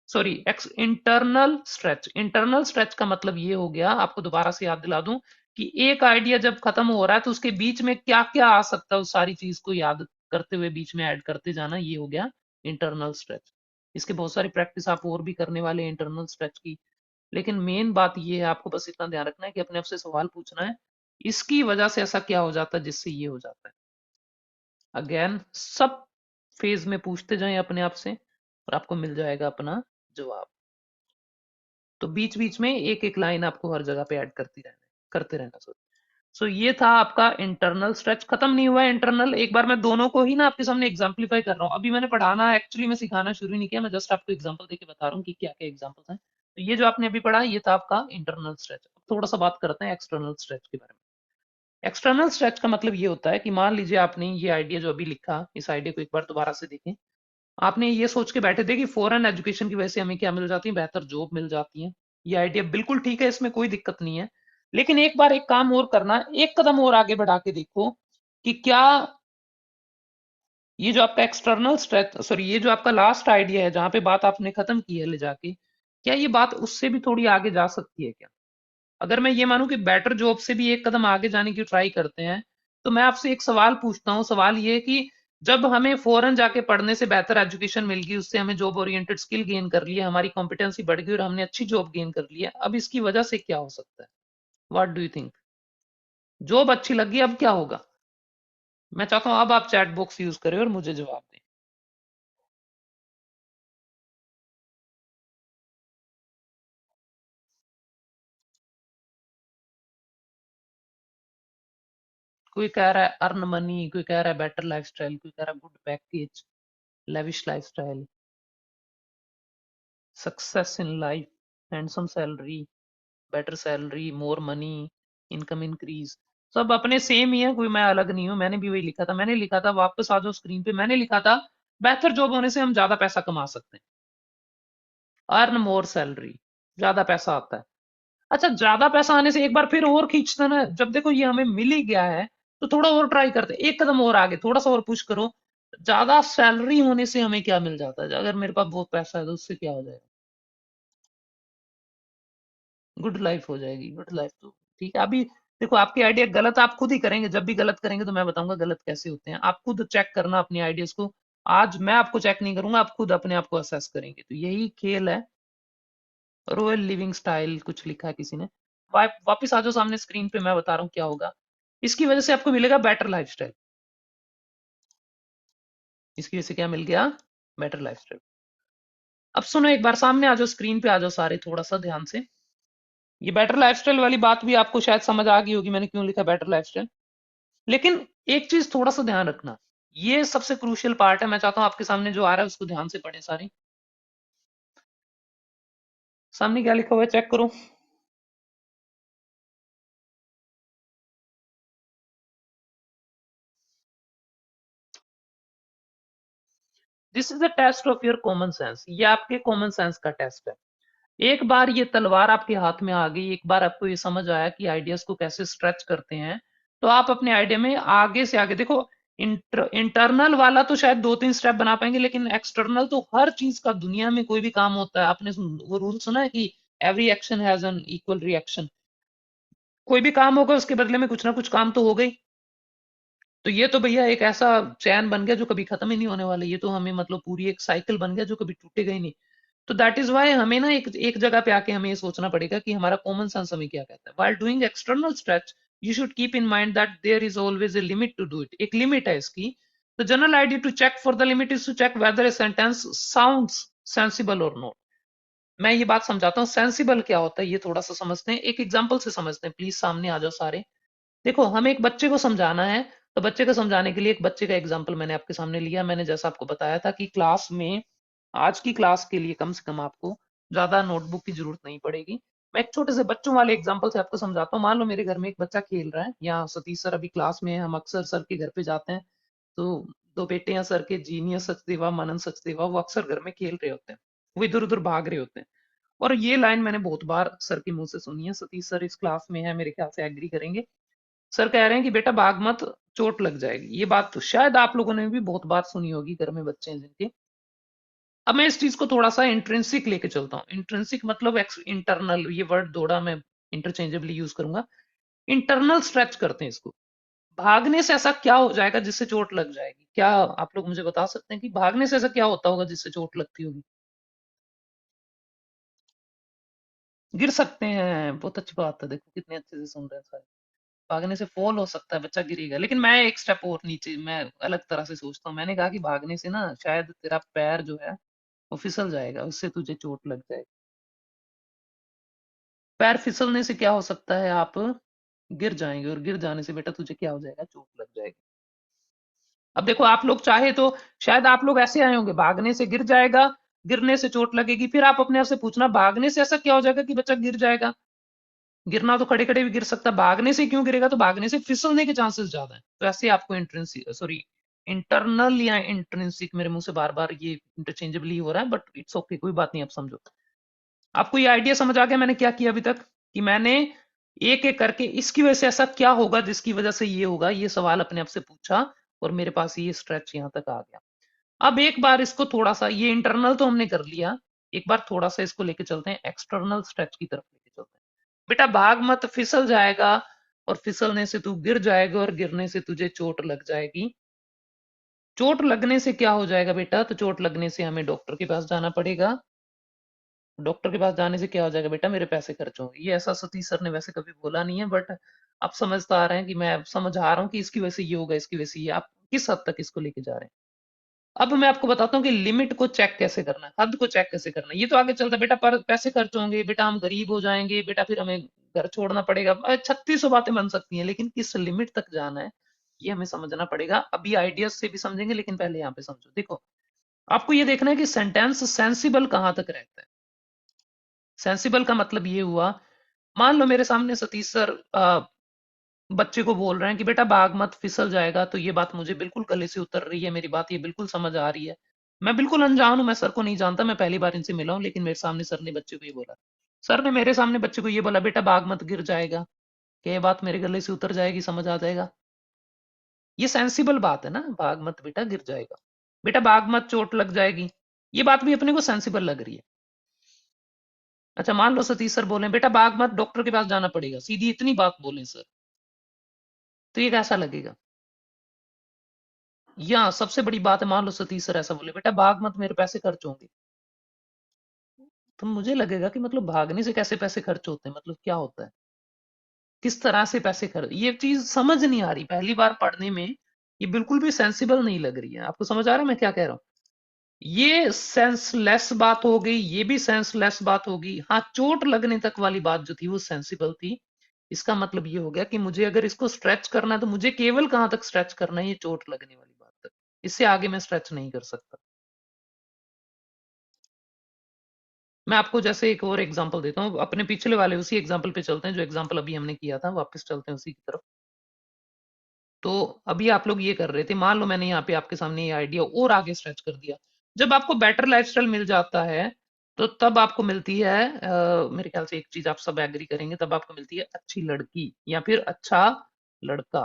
sorry, x internal stretch. Internal stretch का मतलब ये हो गया, आपको दोबारा से याद दिला दूं, कि एक आइडिया जब खत्म हो रहा है तो उसके बीच में क्या क्या आ सकता है उस सारी चीज को याद करते हुए बीच में ऐड करते जाना, ये हो गया इंटरनल स्ट्रेच। इसके बहुत सारी प्रैक्टिस आप और भी करने वाले हैं इंटरनल स्ट्रेच की, लेकिन मेन बात ये है, आपको बस इतना ध्यान रखना है कि अपने आप से सवाल पूछना है, इसकी वजह से ऐसा क्या हो जाता है जिससे ये हो जाता है। अगेन सब फेज में पूछते जाएं अपने आप से और आपको मिल जाएगा अपना जवाब। तो बीच बीच में एक एक लाइन आपको हर जगह पे ऐड करते रहना। सो ये था आपका इंटरनल स्ट्रेच। खत्म नहीं हुआ है इंटरनल, एक बार मैं दोनों को ही ना आपके सामने एग्जाम्पलीफाई कर रहा हूँ। अभी मैंने पढ़ाना एक्चुअली में सिखाना शुरू नहीं किया, मैं जस्ट आपको एग्जाम्पल देके बता रहा हूँ कि क्या क्या एग्जाम्पल्स हैं। तो ये जो आपने अभी पढ़ा ये था आपका इंटरनल स्ट्रेच। थोड़ा सा बात करते हैं एक्सटर्नल स्ट्रेच के बारे में। एक्सटर्नल स्ट्रेच का मतलब ये होता है कि मान लीजिए आपने ये आइडिया जो अभी लिखा, इस आइडिया को एक बार दोबारा से देखें। आपने ये सोच के बैठे थे कि फॉरेन एजुकेशन की वजह से हमें क्या मिल जाती है, बेहतर जॉब मिल जाती है। ये आइडिया बिल्कुल ठीक है, इसमें कोई दिक्कत नहीं है। लेकिन एक बार एक काम और करना, एक कदम और आगे बढ़ा के देखो कि क्या ये जो आपका एक्सटर्नल स्ट्रेच, सॉरी, ये जो आपका लास्ट आइडिया है जहां पे बात आपने खत्म की है ले जाके, क्या ये बात उससे भी थोड़ी आगे जा सकती है क्या? अगर मैं ये मानूं कि बेटर जॉब से भी एक कदम आगे जाने की ट्राई करते हैं, तो मैं आपसे एक सवाल पूछता हूँ। सवाल ये है कि जब हमें फॉरेन जाके पढ़ने से बेहतर एजुकेशन मिल गई, उससे हमें जॉब ओरिएंटेड स्किल गेन कर लिया, हमारी कॉम्पिटेंसी बढ़ गई और हमने अच्छी जॉब गेन कर लिया, अब इसकी वजह से क्या हो सकता है? What do you think? Job अच्छी लगी, अब क्या होगा? मैं चाहता हूं अब आप चैट बॉक्स यूज करें और मुझे जवाब दें। कोई कह रहा है अर्न मनी, कोई कह रहा है बेटर लाइफस्टाइल, कोई कह रहा है good package, lavish lifestyle, success in life, handsome salary, better salary, more money, income increase. सब अपने सेम ही है, कोई मैं अलग नहीं हूं। मैंने भी वही लिखा था, मैंने लिखा था, वापस आ जाओ स्क्रीन पे, मैंने लिखा था बेहतर जॉब होने से हम ज्यादा पैसा कमा सकते हैं, अर्न मोर सैलरी, ज्यादा पैसा आता है। अच्छा, ज्यादा पैसा आने से एक बार फिर और खींचते ना, जब देखो ये हमें मिल ही गया है तो थोड़ा और ट्राई करते, एक कदम और आगे, थोड़ा सा और पुश करो। ज्यादा सैलरी होने से हमें क्या मिल जाता है? अगर मेरे पास बहुत पैसा है तो उससे क्या हो जाएगा? गुड लाइफ हो जाएगी, गुड लाइफ तो ठीक है। अभी देखो, आपके आइडिया गलत आप खुद ही करेंगे, जब भी गलत करेंगे तो मैं बताऊंगा गलत कैसे होते हैं। आप खुद चेक करना अपनी आइडियाज को, आज मैं आपको चेक नहीं करूंगा, आप खुद अपने आप को असेस करेंगे। तो यही खेल है। रॉयल लिविंग स्टाइल कुछ लिखा है किसी ने। वापिस आ जाओ सामने स्क्रीन पे, मैं बता रहा हूँ क्या होगा। इसकी वजह से आपको मिलेगा बेटर लाइफस्टाइल। इसकी वजह से क्या मिल गया? Better lifestyle. अब सुनो, एक बार सामने आ जाओ, स्क्रीन पे आ जाओ सारे, थोड़ा सा ध्यान से। ये बेटर लाइफस्टाइल वाली बात भी आपको शायद समझ आ गई होगी, मैंने क्यों लिखा बेटर लाइफस्टाइल। लेकिन एक चीज थोड़ा सा ध्यान रखना, ये सबसे क्रूशियल पार्ट है। मैं चाहता हूँ आपके सामने जो आ रहा है उसको ध्यान से पढ़े सारी। सामने क्या लिखा हुआ है चेक करो। This is the test of your common sense, ये आपके कॉमन सेंस का टेस्ट है। एक बार ये तलवार आपके हाथ में आ गई, एक बार आपको ये समझ आया कि आइडियाज को कैसे स्ट्रेच करते हैं, तो आप अपने आइडिया में आगे से आगे देखो। इंटरनल वाला तो शायद दो तीन स्टेप बना पाएंगे, लेकिन एक्सटर्नल तो हर चीज का, दुनिया में कोई भी काम होता है, आपने वो रूल सुना है कि every action has an equal reaction. कोई भी काम होगा उसके बदले में कुछ ना कुछ काम तो हो गई। तो ये तो भैया एक ऐसा चैन बन गया जो कभी खत्म ही नहीं होने वाला, ये तो हमें मतलब पूरी एक साइकिल बन गया जो कभी टूटेगा ही नहीं। तो दैट इज वाई हमें ना एक एक जगह पे आके हमें ये सोचना पड़ेगा कि हमारा कॉमन सेंस हमें क्या कहता है। While doing external stretch you should keep in mind that there is always a limit to do it, एक लिमिट है इसकी। The general idea to check for the limit is to check whether a sentence sounds sensible और नॉट। मैं ये बात समझाता हूँ सेंसिबल क्या होता है, ये थोड़ा सा समझते हैं, एक एग्जाम्पल से समझते हैं। प्लीज सामने आ जाओ सारे। देखो, हमें एक बच्चे को समझाना है, तो बच्चे को समझाने के लिए एक बच्चे का एग्जाम्पल मैंने आपके सामने लिया। मैंने जैसा आपको बताया था कि क्लास में, आज की क्लास के लिए कम से कम आपको ज्यादा नोटबुक की जरूरत नहीं पड़ेगी। मैं एक छोटे से बच्चों वाले एग्जाम्पल से आपको समझाता हूँ। मान लो मेरे घर में एक बच्चा खेल रहा है, या सतीश सर अभी क्लास में है, हम अक्सर सर के घर पे जाते हैं, तो दो बेटे हैं सर के, जीनियस सचदेवा, मनन सचदेवा, वो अक्सर घर में खेल रहे होते हैं, वो इधर उधर भाग रहे होते हैं। और ये लाइन मैंने बहुत बार सर के मुंह से सुनी है, सतीश सर इस क्लास में है, मेरे ख्याल से एग्री करेंगे। सर कह रहे हैं कि बेटा भाग मत, चोट लग जाएगी। ये बात तो शायद आप लोगों ने भी बहुत बार सुनी होगी, घर में बच्चे हैं जिनके। अब मैं इस चीज को थोड़ा सा इंट्रिंसिक लेके चलता हूँ। इंट्रिंसिक मतलब इंटरनल, ये वर्ड थोड़ा मैं इंटरचेंजेबली यूज करूंगा। इंटरनल स्ट्रेच करते हैं इसको। भागने से ऐसा क्या हो जाएगा जिससे चोट लग जाएगी? क्या आप लोग मुझे बता सकते हैं कि भागने से ऐसा क्या होता होगा जिससे चोट लगती होगी? गिर सकते हैं, बहुत अच्छी बात है, देखो कितने अच्छे से सुन रहे हैं सारे। भागने से फॉल हो सकता है, बच्चा गिरेगा, लेकिन मैं एक स्टेप और नीचे, मैं अलग तरह से सोचता हूँ। मैंने कहा कि भागने से ना शायद तेरा पैर जो है वो फिसल जाएगा, उससे तुझे चोट लग जाएगी। पैर फिसलने से क्या हो सकता है? आप गिर जाएंगे, और गिर जाने से बेटा तुझे क्या हो जाएगा? चोट लग जाएगी। अब देखो, आप लोग चाहे तो शायद आप लोग ऐसे आए होंगे, भागने से गिर जाएगा, गिरने से चोट लगेगी, फिर आप अपने आप से पूछना भागने से ऐसा क्या हो जाएगा कि बच्चा गिर जाएगा? गिरना तो खड़े खड़े भी गिर सकता है, भागने से क्यों गिरेगा? तो भागने से फिसलने के चांसेस ज्यादा है। तो ऐसे आपको इंट्रेंसिक, सॉरी, इंटरनल या इंट्रिंसिक, मेरे मुंह से बार बार ये इंटरचेंजेबली हो रहा है, बट इट्स ओके, कोई बात नहीं, आप समझो। आपको ये आइडिया समझ आ गया मैंने क्या किया अभी तक? कि मैंने एक एक करके इसकी वजह से ऐसा क्या होगा जिसकी वजह से ये होगा, ये सवाल अपने आप से पूछा, और मेरे पास ये स्ट्रेच यहां तक आ गया। अब एक बार इसको थोड़ा सा, ये इंटरनल तो हमने कर लिया, एक बार थोड़ा सा इसको लेके चलते हैं एक्सटर्नल स्ट्रेच की तरफ लेके चलते हैं। बेटा भाग मत, फिसल जाएगा, और फिसलने से तू गिर जाएगा, और गिरने से तुझे चोट लग जाएगी। चोट लगने से क्या हो जाएगा बेटा? तो चोट लगने से हमें डॉक्टर के पास जाना पड़ेगा। डॉक्टर के पास जाने से क्या हो जाएगा बेटा? मेरे पैसे खर्च होंगे। ये ऐसा सतीश सर ने वैसे कभी बोला नहीं है, बट आप समझ तो आ रहे हैं कि मैं समझ आ रहा हूँ कि इसकी वजह से ये होगा, इसकी वजह से ये, आप किस हद तक इसको लेके जा रहे हैं। अब मैं आपको बताता हूँ कि लिमिट को चेक कैसे करना है, हद को चेक कैसे करना है। ये तो आगे चलता है बेटा, पर पैसे खर्च होंगे बेटा, हम गरीब हो जाएंगे बेटा, फिर हमें घर छोड़ना पड़ेगा, 3600 बातें बन सकती हैं, लेकिन किस लिमिट तक जाना है ये हमें समझना पड़ेगा। अभी आइडियाज से भी समझेंगे, लेकिन पहले यहाँ पे समझो। देखो, आपको ये देखना है कि सेंटेंस सेंसिबल कहाँ तक रहता है। सेंसिबल का मतलब ये हुआ, मान लो मेरे सामने सतीश सर बच्चे को बोल रहे हैं कि बेटा भाग मत, फिसल जाएगा, तो ये बात मुझे बिल्कुल गले से उतर रही है, मेरी बात ये बिल्कुल समझ आ रही है। मैं बिल्कुल अनजान हूं, मैं सर को नहीं जानता, मैं पहली बार इनसे मिला हूं, लेकिन मेरे सामने सर ने बच्चे को ये बोला। सर ने मेरे सामने बच्चे को ये बोला, बेटा भाग मत, गिर जाएगा। क्या ये बात मेरे गले से उतर जाएगी, समझ आ जाएगा? ये सेंसिबल बात है ना, भाग मत बेटा, गिर जाएगा। बेटा भाग मत, चोट लग जाएगी। ये बात भी अपने को सेंसिबल लग रही है। अच्छा, मान लो सतीश सर बोले बेटा भाग मत, डॉक्टर के पास जाना पड़ेगा, सीधी इतनी बात बोले सर, तो ये कैसा लगेगा? या सबसे बड़ी बात है, मान लो सतीश सर ऐसा बोले, बेटा भाग मत, मेरे पैसे खर्च होंगे, तो मुझे लगेगा कि मतलब भागने से कैसे पैसे खर्च होते हैं, मतलब क्या होता है, किस तरह से पैसे खर्च, ये चीज समझ नहीं आ रही पहली बार पढ़ने में। ये बिल्कुल भी सेंसिबल नहीं लग रही है। आपको समझ आ रहा है मैं क्या कह रहा हूँ? ये सेंसलेस बात हो गई, ये भी सेंसलेस बात होगी। हाँ, चोट लगने तक वाली बात जो थी वो सेंसिबल थी। इसका मतलब ये हो गया कि मुझे अगर इसको स्ट्रेच करना है तो मुझे केवल कहां तक स्ट्रेच करना है? ये चोट लगने वाली बात तक, इससे आगे मैं स्ट्रेच नहीं कर सकता। मैं आपको जैसे एक और एग्जांपल देता हूँ, अपने पिछले वाले उसी एग्जांपल पे चलते हैं, जो एग्जांपल अभी हमने किया था, वापस चलते हैं उसी की तरफ। तो अभी आप लोग ये कर रहे थे, मान लो मैंने यहाँ पे आपके सामने ये आइडिया और आगे स्ट्रेच कर दिया। जब आपको बेटर लाइफस्टाइल मिल जाता है, तो तब आपको मिलती है, मेरे ख्याल से एक चीज आप सब एग्री करेंगे, तब आपको मिलती है अच्छी लड़की या फिर अच्छा लड़का।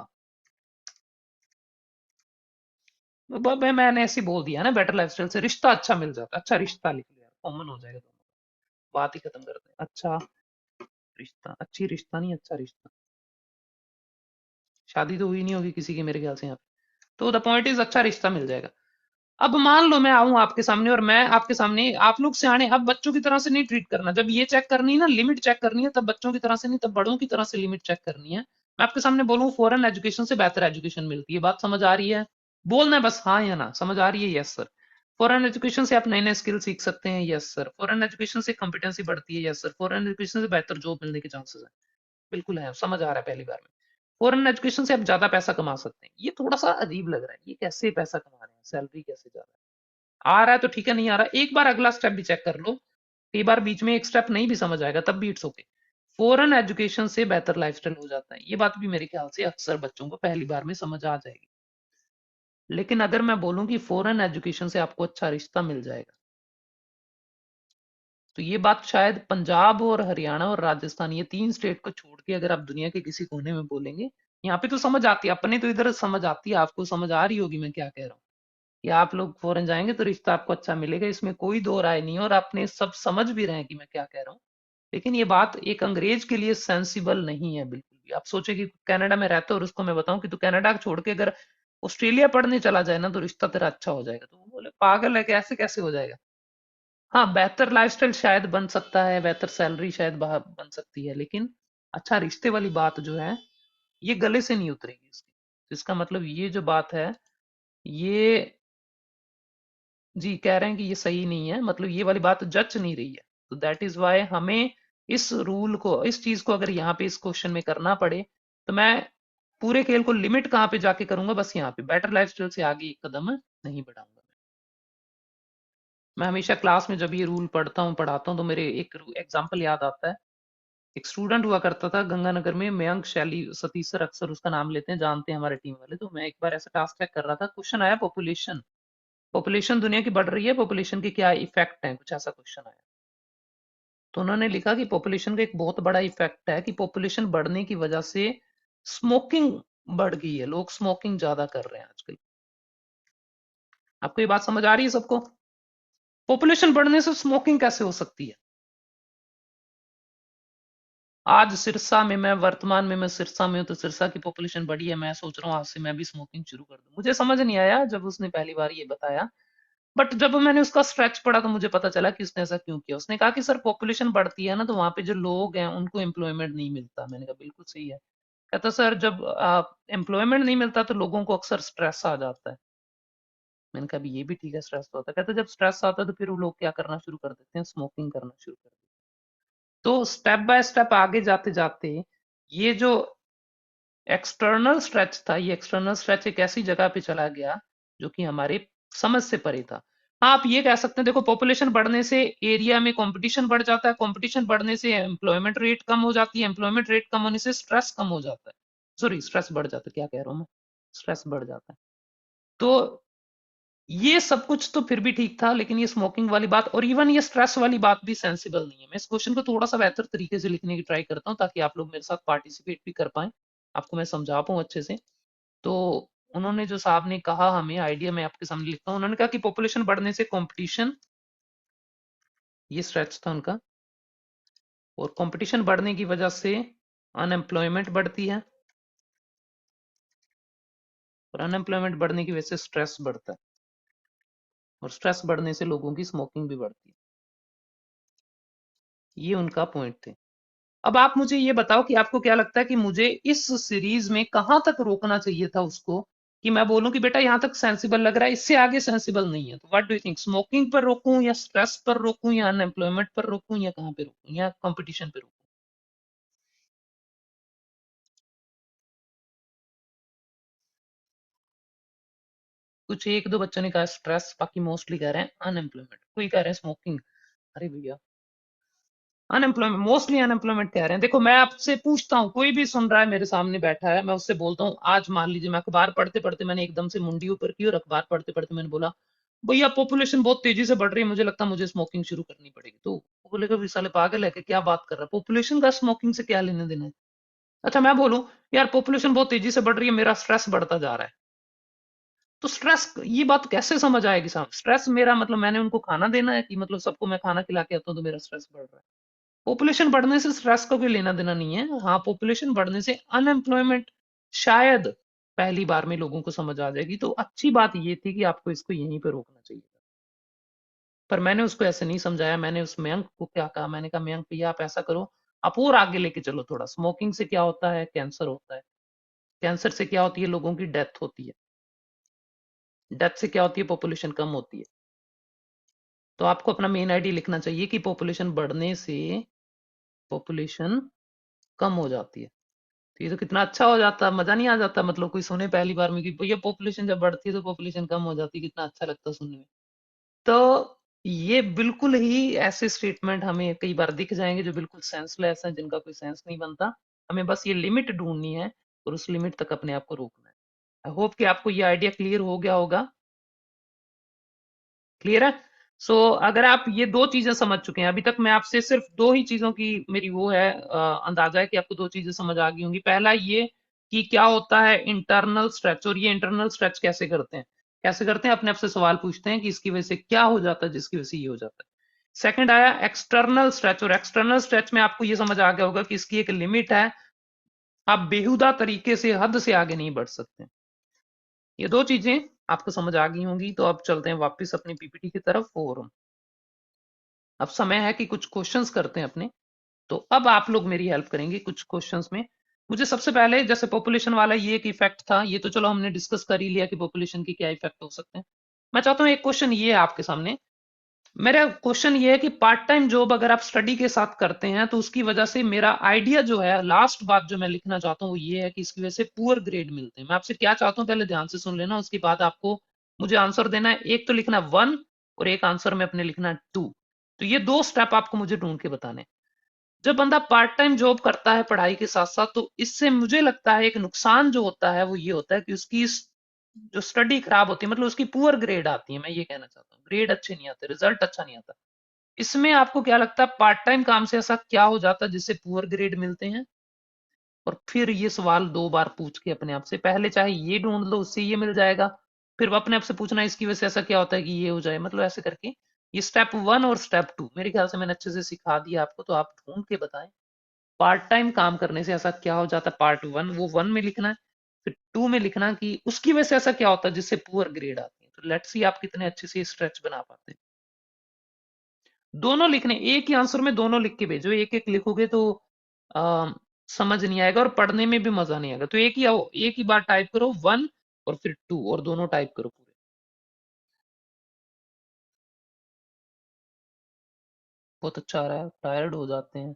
मैंने ऐसे ही बोल दिया ना, बेटर लाइफस्टाइल से रिश्ता अच्छा मिल जाता है। अच्छा रिश्ता लिख लिया, कॉमन हो जाएगा दोनों, बात ही खत्म करते हैं। अच्छा रिश्ता, अच्छी रिश्ता नहीं, अच्छा रिश्ता। शादी तो हुई नहीं होगी किसी की मेरे ख्याल से यहाँ पे, तो द पॉइंट इज अच्छा रिश्ता मिल जाएगा। अब मान लो मैं आऊं आपके सामने, और मैं आपके सामने, आप लोग सियाने, अब बच्चों की तरह से नहीं ट्रीट करना। जब ये चेक करनी है ना, लिमिट चेक करनी है, तब बच्चों की तरह से नहीं, तब बड़ों की तरह से लिमिट चेक करनी है। मैं आपके सामने बोलूं फॉरेन एजुकेशन से बेहतर एजुकेशन मिलती है, बात समझ आ रही है? बोलना है बस हाँ या ना, समझ आ रही है? Yes sir. फॉरेन एजुकेशन से आप नए नए स्किल सीख सकते हैं, यस सर। फॉरेन एजुकेशन से कॉम्पिटेंसी बढ़ती है, यस सर। फॉरेन एजुकेशन से बेहतर जॉब मिलने के चांसेस है, बिल्कुल है, समझ आ रहा है पहली बार में। फॉरेन एजुकेशन से आप ज्यादा पैसा कमा सकते हैं। ये थोड़ा सा अजीब लग रहा है, ये कैसे पैसा कमा रहे हैं, सैलरी कैसे ज्यादा आ रहा है? तो ठीक है, नहीं आ रहा, एक बार अगला स्टेप भी चेक कर लो। कई बार बीच में एक स्टेप नहीं भी समझ आएगा, तब भी इट्स ओके। फॉरेन एजुकेशन से बेहतर लाइफस्टाइल हो जाता है, ये बात भी मेरे ख्याल से अक्सर बच्चों को पहली बार में समझ आ जाएगी। लेकिन अगर मैं बोलूं कि फॉरेन एजुकेशन से आपको अच्छा रिश्ता मिल जाएगा, तो ये बात शायद पंजाब और हरियाणा और राजस्थान, ये तीन स्टेट को छोड़ के अगर आप दुनिया के किसी कोने में बोलेंगे, यहाँ पे तो समझ आती है, अपने तो इधर समझ आती है, आपको समझ आ रही होगी मैं क्या कह रहा हूँ। कि आप लोग फॉरेन जाएंगे तो रिश्ता आपको अच्छा मिलेगा, इसमें कोई दो राय नहीं है, और आपने सब समझ भी रहे हैं कि मैं क्या कह रहा हूँ। लेकिन ये बात एक अंग्रेज के लिए सेंसिबल नहीं है बिल्कुल भी। आप सोचे कि कनाडा में रहते हो और उसको मैं बताऊं कि तू कनाडा छोड़ के अगर ऑस्ट्रेलिया पढ़ने चला जाए ना तो रिश्ता तेरा अच्छा हो जाएगा, तो वो बोले पागल है, कैसे कैसे हो जाएगा। हाँ, बेहतर लाइफस्टाइल शायद बन सकता है, बेहतर सैलरी शायद बन सकती है, लेकिन अच्छा रिश्ते वाली बात जो है ये गले से नहीं उतरेगी इसकी। तो इसका मतलब ये जो बात है, ये जी कह रहे हैं कि ये सही नहीं है, मतलब ये वाली बात जच नहीं रही है। तो दैट इज वाई हमें इस रूल को, इस चीज को अगर यहाँ पे इस क्वेश्चन में करना पड़े, तो मैं पूरे खेल को लिमिट कहाँ पे जाके करूंगा, बस यहाँ पे बेटर लाइफस्टाइल से आगे एक कदम नहीं बढ़ाऊंगा। मैं हमेशा क्लास में जब ये रूल पढ़ता हूँ पढ़ाता हूँ तो मेरे एक एग्जाम्पल याद आता है। एक स्टूडेंट हुआ करता था गंगानगर में, मयंक शैली सतीश सर, अक्सर उसका नाम लेते हैं, जानते हैं हमारे टीम वाले। तो मैं एक बार ऐसा टास्क चेक कर रहा था, क्वेश्चन आया पॉपुलेशन, पॉपुलेशन दुनिया की बढ़ रही है, पॉपुलेशन के क्या इफेक्ट हैं, कुछ ऐसा क्वेश्चन आया। तो उन्होंने लिखा कि पॉपुलेशन का एक बहुत बड़ा इफेक्ट है कि पॉपुलेशन बढ़ने की वजह से स्मोकिंग बढ़ गई है, लोग स्मोकिंग ज्यादा कर रहे हैं आजकल। आपको ये बात समझ आ रही है सबको? पॉपुलेशन बढ़ने से स्मोकिंग कैसे हो सकती है? आज सिरसा में, मैं वर्तमान में मैं सिरसा में हूँ, तो सिरसा की पॉपुलेशन बढ़ी है, मैं सोच रहा हूँ आज से मैं भी स्मोकिंग शुरू कर दूं। मुझे समझ नहीं आया जब उसने पहली बार ये बताया, बट जब मैंने उसका स्ट्रेच पढ़ा तो मुझे पता चला कि उसने ऐसा क्यों किया। उसने कहा कि सर पॉपुलेशन बढ़ती है ना तो वहां पे जो लोग हैं उनको एम्प्लॉयमेंट नहीं मिलता। मैंने कहा बिल्कुल सही है। कहता सर जब एम्प्लॉयमेंट नहीं मिलता तो लोगों को अक्सर स्ट्रेस आ जाता है। मैंने कहा भी ये भी ठीक है, स्ट्रेस तो होता है। कहता जब स्ट्रेस आता है तो फिर वो लोग क्या करना शुरू कर देते हैं, स्मोकिंग करना शुरू कर देते हैं। तो स्टेप बाय स्टेप आगे जाते जाते ये जो एक्सटर्नल स्ट्रेच था, ये एक्सटर्नल स्ट्रेच एक ऐसी जगह पे चला गया जो कि हमारे समझ से परे था। हाँ, आप ये कह सकते हैं देखो पॉपुलेशन बढ़ने से एरिया में कंपटीशन बढ़ जाता है, कंपटीशन बढ़ने से एम्प्लॉयमेंट रेट कम हो जाती है, एम्प्लॉयमेंट रेट कम होने से स्ट्रेस कम हो जाता है, सॉरी स्ट्रेस बढ़ जाता है, क्या कह रहा हूँ मैं, स्ट्रेस बढ़ जाता है। तो ये सब कुछ तो फिर भी ठीक था, लेकिन ये स्मोकिंग वाली बात और इवन ये स्ट्रेस वाली बात भी सेंसिबल नहीं है। मैं इस क्वेश्चन को थोड़ा सा बेहतर तरीके से लिखने की ट्राई करता हूँ ताकि आप लोग मेरे साथ पार्टिसिपेट भी कर पाए, आपको मैं समझा पाऊँ अच्छे से। तो उन्होंने जो साहब ने कहा, हमें आइडिया मैं आपके सामने लिखता हूँ। उन्होंने कहा कि पॉपुलेशन बढ़ने से कंपटीशन, ये स्ट्रेच था उनका, और कंपटीशन बढ़ने की वजह से अनएम्प्लॉयमेंट बढ़ती है, और अनएम्प्लॉयमेंट बढ़ने की वजह से स्ट्रेस बढ़ता है, और स्ट्रेस बढ़ने से लोगों की स्मोकिंग भी बढ़ती है। ये उनका पॉइंट थे। अब आप मुझे ये बताओ कि आपको क्या लगता है कि मुझे इस सीरीज में कहां तक रोकना चाहिए था उसको, कि मैं बोलूं कि बेटा यहां तक सेंसिबल लग रहा है, इससे आगे सेंसिबल नहीं है। तो what do you think, smoking पर रोकूं या स्ट्रेस पर रोकूं या अनएम्प्लॉयमेंट पर रोकूं या कहां पे रोकूं या कंपटीशन पे रोकूं? कुछ एक दो बच्चों ने कहा स्ट्रेस, बाकी मोस्टली कह रहे हैं अनएम्प्लॉयमेंट, कोई कह रहे हैं स्मोकिंग। अरे भैया, अनएम्प्लॉयमेंट, मोस्टली अनएम्प्लॉयमेंट कह रहे हैं। देखो मैं आपसे पूछता हूँ, कोई भी सुन रहा है मेरे सामने बैठा है, मैं उससे बोलता हूँ, आज मान लीजिए मैं अखबार पढ़ते पढ़ते मैंने एकदम से मुंडी ऊपर की और अखबार पढ़ते पढ़ते मैंने बोला भैया पॉपुलेशन बहुत तेजी से बढ़ रही है, मुझे लगता है मुझे स्मोकिंग शुरू करनी पड़ेगी। तो वो बोलेगा भी साले पागल है कि क्या बात कर रहा है, पॉपुलेशन का स्मोकिंग से क्या लेने देना है। अच्छा मैं बोलूं यार पॉपुलेशन बहुत तेजी से बढ़ रही है, मेरा स्ट्रेस बढ़ता जा रहा है, तो स्ट्रेस, ये बात कैसे समझ आएगी साहब? स्ट्रेस मेरा मतलब मैंने उनको खाना देना है कि मतलब सबको मैं खाना खिला के आता हूँ तो मेरा स्ट्रेस बढ़ रहा है? पॉपुलेशन बढ़ने से स्ट्रेस का कोई लेना देना नहीं है। हाँ, पॉपुलेशन बढ़ने से अनएम्प्लॉयमेंट शायद पहली बार में लोगों को समझ आ जाएगी। तो अच्छी बात ये थी कि आपको इसको यहीं पे रोकना चाहिए था, पर मैंने उसको ऐसे नहीं समझाया। मैंने उस मयंक को क्या कहा, मैंने कहा मयंक भैया आप ऐसा करो, आप और आगे लेके चलो थोड़ा। स्मोकिंग से क्या होता है, कैंसर होता है, कैंसर से क्या होती है, लोगों की डेथ होती है, डेथ से क्या होती है, पॉपुलेशन कम होती है। तो आपको अपना मेन आइडिया लिखना चाहिए कि पॉपुलेशन बढ़ने से पॉपुलेशन कम हो जाती है। तो ये तो कितना अच्छा हो जाता, मजा नहीं आ जाता? मतलब कोई सुने पहली बार में कि भैया पॉपुलेशन जब बढ़ती है तो पॉपुलेशन कम हो जाती है, कितना अच्छा लगता है सुनने में। तो ये बिल्कुल ही ऐसे स्टेटमेंट हमें कई बार दिख जाएंगे जो बिल्कुल सेंसलेस हैं, जिनका कोई सेंस नहीं बनता। हमें बस ये लिमिट ढूंढनी है और उस लिमिट तक अपने आप को रोकना है। आई होप कि आपको ये आइडिया क्लियर हो गया होगा। क्लियर है? सो अगर आप ये दो चीजें समझ चुके हैं, अभी तक मैं आपसे सिर्फ दो ही चीजों की मेरी वो है अंदाजा है कि आपको दो चीजें समझ आ गई होंगी। पहला ये कि क्या होता है इंटरनल स्ट्रेच, और ये इंटरनल स्ट्रेच कैसे करते हैं। कैसे करते हैं? अपने आप से सवाल पूछते हैं कि इसकी वजह से क्या हो जाता है जिसकी वजह से ये हो जाता है। सेकंड आया एक्सटर्नल स्ट्रेच, और एक्सटर्नल स्ट्रेच में आपको ये समझ आ गया होगा कि इसकी एक लिमिट है, आप बेहुदा तरीके से हद से आगे नहीं बढ़ सकते। ये दो चीजें आपको समझ आ गई होंगी, तो अब चलते हैं वापस अपनी पीपीटी की तरफ। और अब समय है कि कुछ क्वेश्चंस करते हैं अपने। तो अब आप लोग मेरी हेल्प करेंगे कुछ क्वेश्चंस में। मुझे सबसे पहले, जैसे पॉपुलेशन वाला ये एक इफेक्ट था, ये तो चलो हमने डिस्कस कर ही लिया कि पॉपुलेशन की क्या इफेक्ट हो सकते हैं। मैं चाहता हूँ एक क्वेश्चन ये है आपके सामने, मेरा क्वेश्चन ये है कि पार्ट टाइम जॉब अगर आप स्टडी के साथ करते हैं तो उसकी वजह से मेरा आइडिया जो है, लास्ट बात जो मैं लिखना चाहता हूँ वो ये है कि इसकी वजह से पुअर ग्रेड मिलते हैं। मैं आपसे क्या चाहता हूँ पहले ध्यान से सुन लेना, उसके बाद आपको मुझे आंसर देना है। एक तो लिखना 1 और एक आंसर में अपने लिखना 2। तो ये दो स्टेप आपको मुझे ढूंढ के बताने। जब बंदा पार्ट टाइम जॉब करता है पढ़ाई के साथ साथ, तो इससे मुझे लगता है एक नुकसान जो होता है वो ये होता है कि उसकी जो स्टडी खराब होती है, मतलब उसकी पुअर ग्रेड आती है। मैं ये कहना चाहता हूँ, ग्रेड अच्छे नहीं आते, रिजल्ट अच्छा नहीं आता। इसमें आपको क्या लगता है पार्ट टाइम काम से ऐसा क्या हो जाता है जिससे पुअर ग्रेड मिलते हैं? और फिर ये सवाल दो बार पूछ के अपने आप से, पहले चाहे ये ढूंढ लो उससे ये मिल जाएगा, फिर अपने आप से पूछना इसकी वजह से ऐसा क्या होता है कि ये हो जाए, मतलब ऐसे करके। ये स्टेप 1 और स्टेप 2 मेरे ख्याल से मैंने अच्छे से सिखा दिया आपको, तो आप ढूंढ के बताएं पार्ट टाइम काम करने से ऐसा क्या हो जाता है। पार्ट 1 वो 1 में लिखना है, फिर 2 में लिखना कि उसकी वजह से ऐसा क्या होता है जिससे पुअर ग्रेड आती है। तो लेट्स सी आप कितने अच्छे से स्ट्रेच बना पाते हैं। दोनों लिखने, एक ही आंसर में दोनों लिख के भेजो, एक एक लिखोगे तो आ, समझ नहीं आएगा और पढ़ने में भी मजा नहीं आएगा। तो एक ही आओ, एक ही बार टाइप करो 1 और फिर 2 और दोनों टाइप करो पूरे। बहुत अच्छा आ रहा है, टायर्ड हो जाते हैं।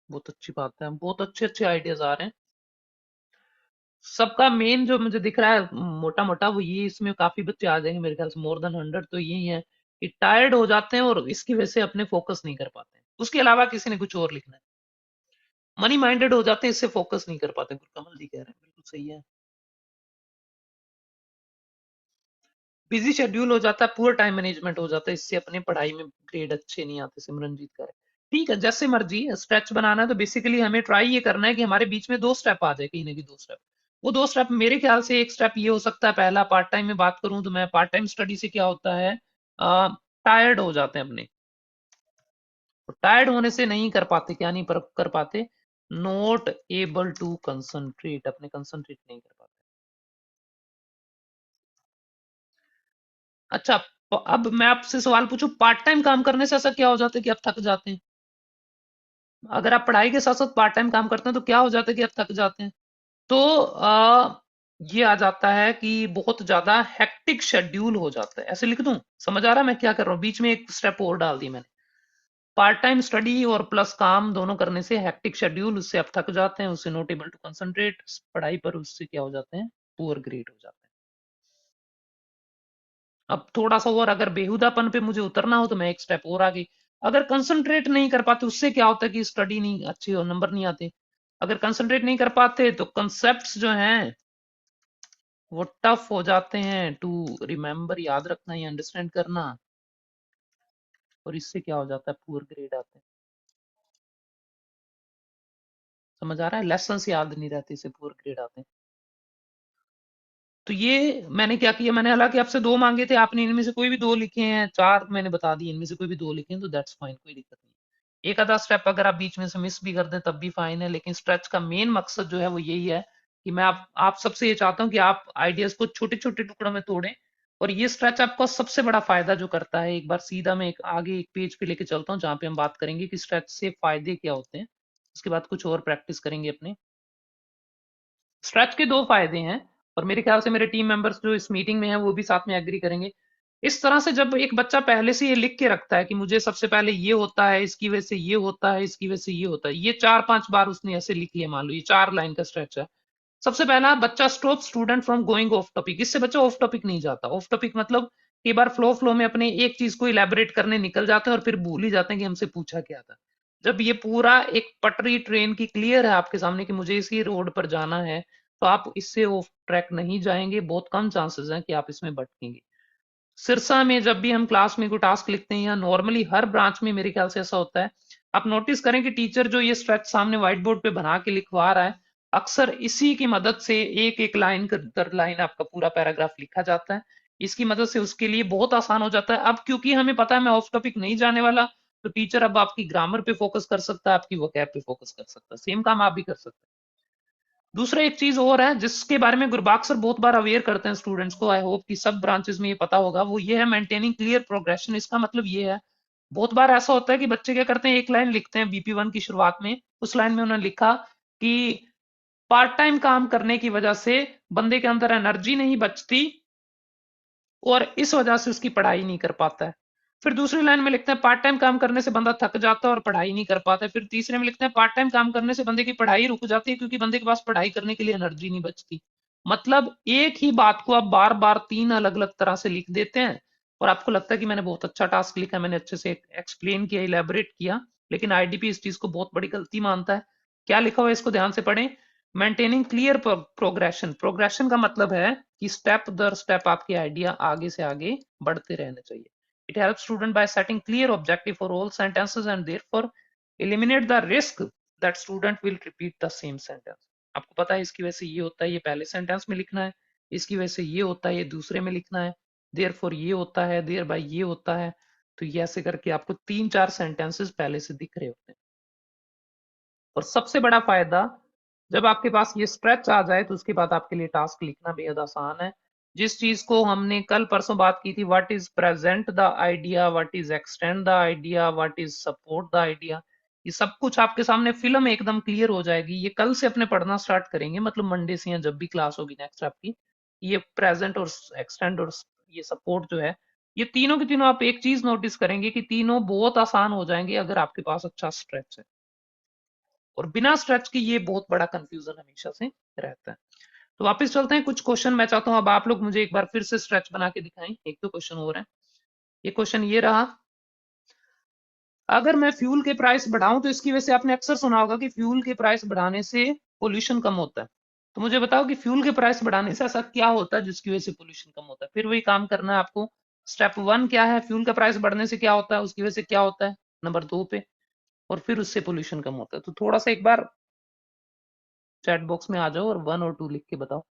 बहुत अच्छी बात है, बहुत अच्छे अच्छे आइडियाज आ रहे हैं। सबका मेन जो मुझे दिख रहा है मोटा मोटा वो ये, इसमें काफी बच्चे आ जाएंगे मेरे ख्याल से, मोर देन 100 तो यही है कि टायर्ड हो जाते हैं और इसकी वजह से अपने फोकस नहीं कर पाते हैं। उसके अलावा किसी ने कुछ और लिखना है। मनी माइंडेड हो जाते हैं, इससे फोकस नहीं कर पाते। कमल जी कह रहे हैं, बिल्कुल सही है। बिजी शेड्यूल हो जाता है, पूरा टाइम मैनेजमेंट हो जाता है, इससे अपने पढ़ाई में ग्रेड अच्छे नहीं आते। सिमरनजीत कह रहे हैं ठीक है, जैसे मर्जी। स्ट्रेच बनाना है तो बेसिकली हमें ट्राई ये करना है कि हमारे बीच में दो स्टेप आ जाए, कहीं ना कहीं दो स्टेप। वो दो स्टेप मेरे ख्याल से, एक स्टेप ये हो सकता है पहला, पार्ट टाइम में बात करूं तो मैं पार्ट टाइम स्टडी से क्या होता है, टायर्ड हो जाते हैं अपने। तो टायर्ड होने से नहीं कर पाते, क्या नहीं कर पाते, नॉट एबल टू कंसंट्रेट, अपने कंसंट्रेट नहीं कर पाते। अच्छा, अब मैं आपसे सवाल पूछूं, पार्ट टाइम काम करने से ऐसा क्या हो जाता है कि आप थक जाते हैं? अगर आप पढ़ाई के साथ साथ पार्ट टाइम काम करते हैं तो क्या हो जाता है कि आप थक जाते हैं? तो ये आ जाता है कि बहुत ज्यादा हेक्टिक शेड्यूल हो जाता है। ऐसे लिख दूं? समझ आ रहा है मैं क्या कर रहा हूँ? बीच में एक स्टेप और डाल दी मैंने। पार्ट टाइम स्टडी और प्लस काम दोनों करने से हेक्टिक शेड्यूल, उससे आप थक जाते हैं, उससे नॉट एबल टू कंसंट्रेट पढ़ाई पर, उससे क्या हो जाते हैं, पुअर ग्रेड हो जाते हैं। अब थोड़ा सा और अगर बेहुदापन पे मुझे उतरना हो तो मैं एक स्टेप और आगे, अगर कंसंट्रेट नहीं कर पाते उससे क्या होता है कि स्टडी नहीं अच्छी हो, नंबर नहीं आते। अगर कंसंट्रेट नहीं कर पाते तो कंसेप्ट्स जो हैं वो टफ हो जाते हैं टू रिमेम्बर, याद रखना या अंडरस्टैंड करना, और इससे क्या हो जाता है, पुअर ग्रेड आते हैं। समझ आ रहा है? लेसन याद नहीं रहते, इससे पुअर ग्रेड आते हैं। तो ये मैंने क्या किया, मैंने हालांकि आपसे दो मांगे थे, आपने इनमें से कोई भी दो लिखे हैं, चार मैंने बता दिए, इनमें से कोई भी दो लिखे हैं तो दैट्स फाइन, कोई दिक्कत नहीं। एक आधा स्टेप अगर आप बीच में से मिस भी कर दें तब भी फाइन है, लेकिन स्ट्रेच का मेन मकसद जो है वो यही है कि मैं आप सबसे ये चाहता हूँ कि आप आइडियाज को छोटे छोटे टुकड़ों में तोड़ें। और ये स्ट्रेच आपका सबसे बड़ा फायदा जो करता है, एक बार सीधा मैं एक आगे एक पेज पे लेके चलता हूँ जहाँ पे हम बात करेंगे कि स्ट्रेच से फायदे क्या होते हैं। उसके बाद कुछ और प्रैक्टिस करेंगे अपने। स्ट्रेच के दो फायदे हैं, और मेरे ख्याल से मेरे टीम मेंबर्स जो इस मीटिंग में हैं वो भी साथ में एग्री करेंगे। इस तरह से जब एक बच्चा पहले से ये लिख के रखता है कि मुझे सबसे पहले ये होता है, इसकी वजह से ये होता है, इसकी वजह से ये होता है, ये 4-5 बार उसने ऐसे लिख लिया, मान लो ये 4 लाइन का स्ट्रेच है। सबसे पहला, बच्चा stop student from going of topic, इससे बच्चा ऑफ टॉपिक नहीं जाता। ऑफ टॉपिक मतलब कई बार फ्लो फ्लो में अपने एक चीज को इलेबोरेट करने निकल जाते हैं और फिर भूल ही जाते हैं कि हमसे पूछा क्या था। जब ये पूरा एक पटरी ट्रेन की क्लियर है आपके सामने कि मुझे इसी रोड पर जाना है, तो आप इससे ऑफ ट्रैक नहीं जाएंगे, बहुत कम चांसेस हैं कि आप इसमें भटकेंगे। सिरसा में जब भी हम क्लास में कोई टास्क लिखते हैं, या नॉर्मली हर ब्रांच में मेरे ख्याल से ऐसा होता है, आप नोटिस करें कि टीचर जो ये स्ट्रेच सामने व्हाइट बोर्ड पे बना के लिखवा रहा है, अक्सर इसी की मदद से एक एक लाइन दर लाइन आपका पूरा पैराग्राफ लिखा जाता है। इसकी मदद से उसके लिए बहुत आसान हो जाता है। अब क्योंकि हमें पता है मैं ऑफ टॉपिक नहीं जाने वाला, तो टीचर अब आपकी ग्रामर पे फोकस कर सकता है, आपकी वोकैब पे फोकस कर सकता है, सेम काम आप भी कर सकते हैं। दूसरा एक चीज और है जिसके बारे में गुरबाग सर बहुत बार अवेयर करते हैं स्टूडेंट्स को, आई होप कि सब ब्रांचेस में ये पता होगा, वो ये है मेंटेनिंग क्लियर प्रोग्रेशन। इसका मतलब ये है, बहुत बार ऐसा होता है कि बच्चे क्या करते हैं, एक लाइन लिखते हैं BP1 की शुरुआत में, उस लाइन में उन्होंने लिखा कि पार्ट टाइम काम करने की वजह से बंदे के अंदर एनर्जी नहीं बचती और इस वजह से उसकी पढ़ाई नहीं कर पाता है। फिर दूसरी लाइन में लिखते हैं पार्ट टाइम काम करने से बंदा थक जाता है और पढ़ाई नहीं कर पाता है। फिर तीसरे में लिखते हैं पार्ट टाइम काम करने से बंदे की पढ़ाई रुक जाती है क्योंकि बंदे के पास पढ़ाई करने के लिए एनर्जी नहीं बचती। मतलब एक ही बात को आप बार बार तीन अलग अलग तरह से लिख देते हैं और आपको लगता है कि मैंने बहुत अच्छा टास्क लिखा, मैंने अच्छे से एक्सप्लेन किया, इलेबोरेट किया, लेकिन आईडीपी इस चीज को बहुत बड़ी गलती मानता है। क्या लिखा हुआ है इसको ध्यान से पढ़ें। मेंटेनिंग क्लियर प्रोग्रेशन, प्रोग्रेशन का मतलब है कि स्टेप दर स्टेप आपके आइडिया आगे से आगे बढ़ते रहने चाहिए। It help student bye setting clear objective for all sentences and therefore eliminate the risk that student will repeat the same sentence. आपको पता है इसकी वजह से ये होता है, ये पहले सेंटेंस में लिखना है, इसकी वजह से ये होता है, ये दूसरे में लिखना है, देयरफॉर ये होता है, देयर बाय ये होता है। तो ये ऐसे करके आपको तीन चार सेंटेंसेस पहले से दिख रहे होते हैं। और सबसे बड़ा फायदा, जब आपके पास ये स्ट्रेच आ जाए तो उसके बाद आपके लिए टास्क लिखना बेहद आसान है। जिस चीज को हमने कल परसों बात की थी, what is present the idea, what is extend the idea, what is support the idea, ये सब कुछ आपके सामने फिल्म एकदम क्लियर हो जाएगी। ये कल से अपने पढ़ना स्टार्ट करेंगे, मतलब मंडे से या जब भी क्लास होगी नेक्स्ट आपकी, ये प्रेजेंट और एक्सटेंड और ये सपोर्ट जो है, ये तीनों के तीनों आप एक चीज नोटिस करेंगे कि तीनों बहुत आसान हो जाएंगे अगर आपके पास अच्छा स्ट्रेच है। और बिना स्ट्रेच के ये बहुत बड़ा कंफ्यूजन हमेशा से रहता है। तो वापस चलते हैं, कुछ क्वेश्चन मैं चाहता हूं अब आप लोग मुझे एक बार फिर से स्ट्रेच बना के दिखाएं, एक दो क्वेश्चन और हैं। ये क्वेश्चन ये रहा, अगर मैं फ्यूल के प्राइस बढ़ाऊं, तो इसकी वजह से आपने अक्सर सुना होगा कि फ्यूल के प्राइस बढ़ाने से पोल्यूशन कम होता है। तो मुझे बताओ कि फ्यूल के प्राइस बढ़ाने से ऐसा क्या होता है जिसकी वजह से पोल्यूशन कम होता है। फिर वही काम करना है आपको। स्टेप 1 क्या है, फ्यूल का प्राइस बढ़ने से क्या होता है, उसकी वजह से क्या होता है नंबर 2 पे, और फिर उससे पोल्यूशन कम होता है। तो थोड़ा सा एक बार चैट बॉक्स में आ जाओ और 1 और 2 लिख के बताओ।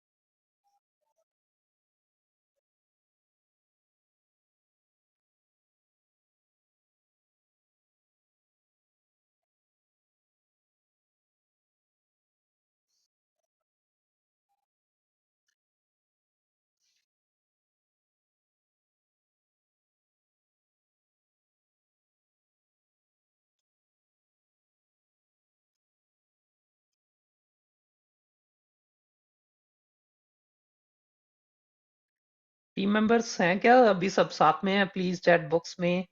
टीम मेंबर्स हैं क्या अभी सब साथ में है, प्लीज चैट बॉक्स में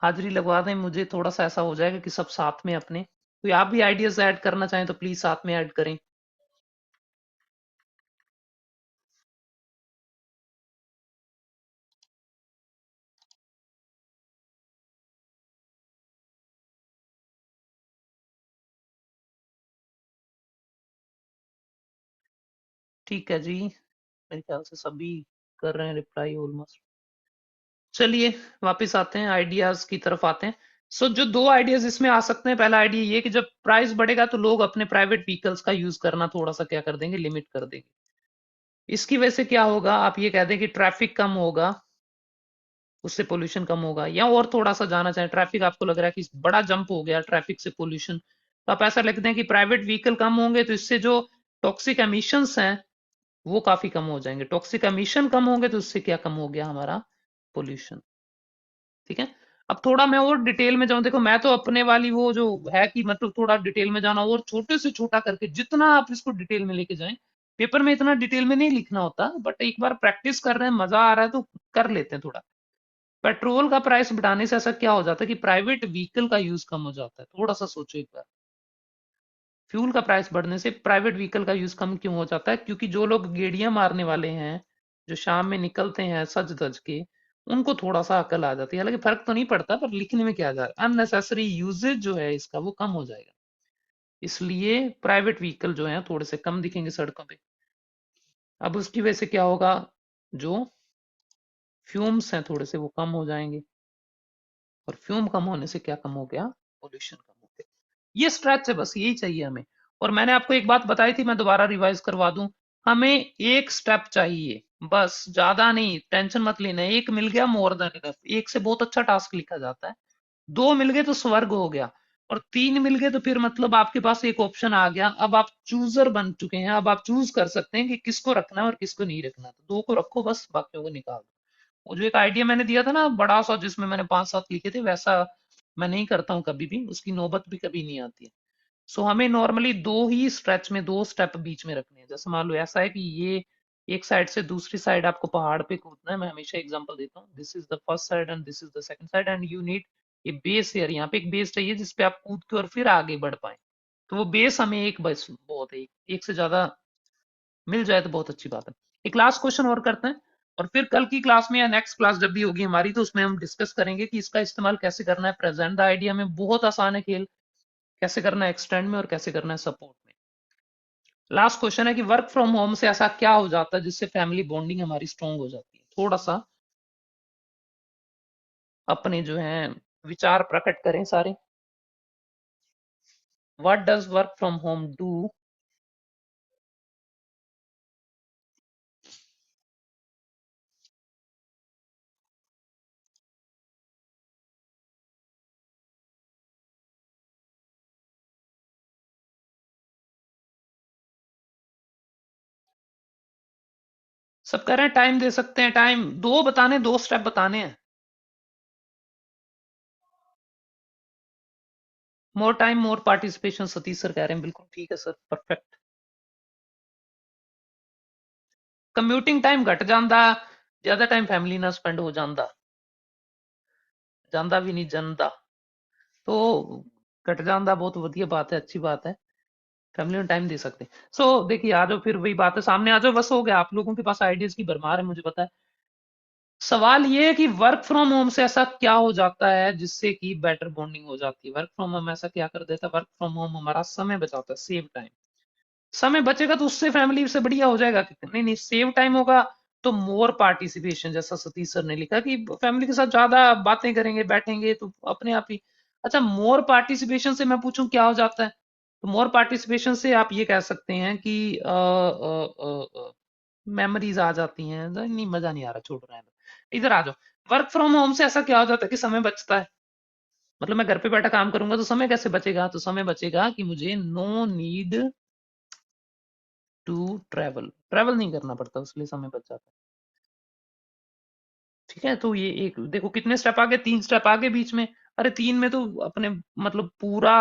हाजिरी लगवा दें, मुझे थोड़ा सा ऐसा हो जाएगा कि सब साथ में अपने, कोई आप भी आइडियाज ऐड करना चाहें तो प्लीज साथ में ऐड करें। ठीक है जी, मेरे ख्याल से सभी कर रहे हैं रिप्लाई ऑलमोस्ट। चलिए वापस आते हैं, आइडियाज की तरफ आते हैं। सो जो दो आइडियाज इसमें आ सकते हैं, पहला आइडिया ये कि जब प्राइस बढ़ेगा तो लोग अपने प्राइवेट व्हीकल्स का यूज करना थोड़ा सा क्या कर देंगे, लिमिट कर देंगे। इसकी वजह से क्या होगा, आप ये कह दें कि ट्रैफिक कम होगा, उससे पोल्यूशन कम होगा। या और थोड़ा सा जाना चाहें, ट्रैफिक आपको लग रहा है कि बड़ा जंप हो गया ट्रैफिक से पोल्यूशन, तो आप ऐसा लिखते हैं कि प्राइवेट व्हीकल कम होंगे तो इससे जो टॉक्सिक एमिशंस हैं वो काफी कम हो जाएंगे। टॉक्सिक एमिशन कम होंगे तो उससे क्या कम हो गया, हमारा पोल्यूशन। ठीक है। अब थोड़ा मैं और डिटेल में जाऊं, देखो मैं तो अपने वाली वो जो है कि मतलब थोड़ा डिटेल में जाना और छोटे से छोटा करके जितना आप इसको डिटेल में लेके जाएं, पेपर में इतना डिटेल में नहीं लिखना होता, बट एक बार प्रैक्टिस कर रहे हैं, मजा आ रहा है तो कर लेते हैं थोड़ा। पेट्रोल का प्राइस बढ़ाने से ऐसा क्या हो जाता है कि प्राइवेट व्हीकल का यूज कम हो जाता है, थोड़ा सा सोचो एक बार। फ्यूल का प्राइस बढ़ने से प्राइवेट व्हीकल का यूज कम क्यों हो जाता है, क्योंकि जो लोग गेड़ियां मारने वाले हैं, जो शाम में निकलते हैं सज धज के, उनको थोड़ा सा अकल आ जाती है। हालांकि फर्क तो नहीं पड़ता, पर लिखने में क्या जा रहा है, अननेसेसरी यूजेज जो है इसका वो कम हो जाएगा। इसलिए प्राइवेट व्हीकल जो है थोड़े से कम दिखेंगे सड़कों पे। अब उसकी वजह से क्या होगा, जो फ्यूम्स हैं थोड़े से वो कम हो जाएंगे, और फ्यूम कम होने से क्या कम हो गया, पोल्यूशन कम हो गया। ये स्ट्रेच है, बस यही चाहिए हमें। और मैंने आपको एक बात बताई थी, मैं दोबारा रिवाइज करवा दूं, हमें एक स्टेप चाहिए, बस ज्यादा नहीं, टेंशन मत लेना। एक मिल गया मोर देन इनफ, एक से बहुत अच्छा टास्क लिखा जाता है। दो मिल गए तो स्वर्ग हो गया, और तीन मिल गए तो फिर मतलब आपके पास एक ऑप्शन आ गया। अब आप चूजर बन चुके हैं, अब आप चूज कर सकते हैं कि किसको रखना है और किसको नहीं रखना। तो दो को रखो बस, बाकियों को निकाल दो। वो जो एक आइडिया मैंने दिया था ना बड़ा सा, जिसमें मैंने 5-7 लिखे थे, वैसा मैं नहीं करता हूँ कभी भी, उसकी नौबत भी कभी नहीं आती है। सो हमें नॉर्मली दो ही स्ट्रेच में दो स्टेप बीच में रखने हैं। जैसे मान लो ऐसा है कि ये एक साइड से दूसरी साइड आपको पहाड़ पे कूदना है, मैं हमेशा एग्जांपल देता हूँ, this is the first side and this is the second side, and you need a base air, यहाँ पे एक बेस चाहिए जिसपे आप कूद के और फिर आगे बढ़ पाए। तो वो बेस हमें एक बस बहुत है, एक से ज्यादा मिल जाए तो बहुत अच्छी बात है। एक लास्ट क्वेश्चन और करते हैं, और फिर कल की क्लास में या नेक्स्ट क्लास जब भी होगी हमारी, तो उसमें हम डिस्कस करेंगे कि इसका इस्तेमाल कैसे करना है प्रेजेंट द आइडिया में। बहुत आसान है खेल, कैसे करना है एक्सटेंड में और कैसे करना है सपोर्ट में। लास्ट क्वेश्चन है कि वर्क फ्रॉम होम से ऐसा क्या हो जाता है जिससे फैमिली बॉन्डिंग हमारी स्ट्रांग हो जाती है। थोड़ा सा अपने जो है विचार प्रकट करें सारे। What does work from home do. सब कह रहे हैं टाइम दे सकते हैं, टाइम दो बताने, दो स्टेप बताने हैं। More time more participation, Satish sir कह रहे हैं, बिल्कुल ठीक है सर, परफेक्ट। कम्यूटिंग टाइम घट जाता, ज्यादा टाइम फैमिली ना स्पेंड हो जाता, जाता भी नहीं जनता, तो घट जाता, बहुत वधिया बात है, अच्छी बात है, फैमिली में टाइम दे सकते हैं। सो देखिए आ जाओ, फिर वही बात है, सामने आ जाओ, बस हो गया, आप लोगों के पास आइडियाज की भरमार है मुझे पता है। सवाल ये है कि वर्क फ्रॉम होम से ऐसा क्या हो जाता है जिससे कि बेटर बॉन्डिंग हो जाती है। वर्क फ्रॉम होम ऐसा क्या कर देता है, वर्क फ्रॉम होम हमारा समय बचाता है, सेव टाइम। समय बचेगा तो उससे फैमिली से बढ़िया हो जाएगा, नहीं नहीं सेव टाइम होगा तो मोर पार्टिसिपेशन, जैसा सतीश सर ने लिखा कि फैमिली के साथ ज्यादा बातें करेंगे, बैठेंगे तो अपने आप ही। अच्छा, मोर पार्टिसिपेशन से मैं पूछूं क्या हो जाता है, तो मोर पार्टिसिपेशन से आप ये कह सकते हैं कि मेमोरीज आ जाती हैं, नहीं मजा नहीं आ रहा, छोड़ रहे हैं, इधर आ जाओ। वर्क फ्रॉम होम से ऐसा क्या हो जाता है कि समय बचता है, मतलब मैं घर पे बैठा काम करूंगा तो समय कैसे बचेगा, तो समय बचेगा कि मुझे no need to travel, travel नहीं करना पड़ता, इसलिए समय बच जाता है। ठीक है, तो ये एक देखो कितने स्टेप आगे, तीन स्टेप आगे बीच में। अरे तीन में तो अपने मतलब पूरा,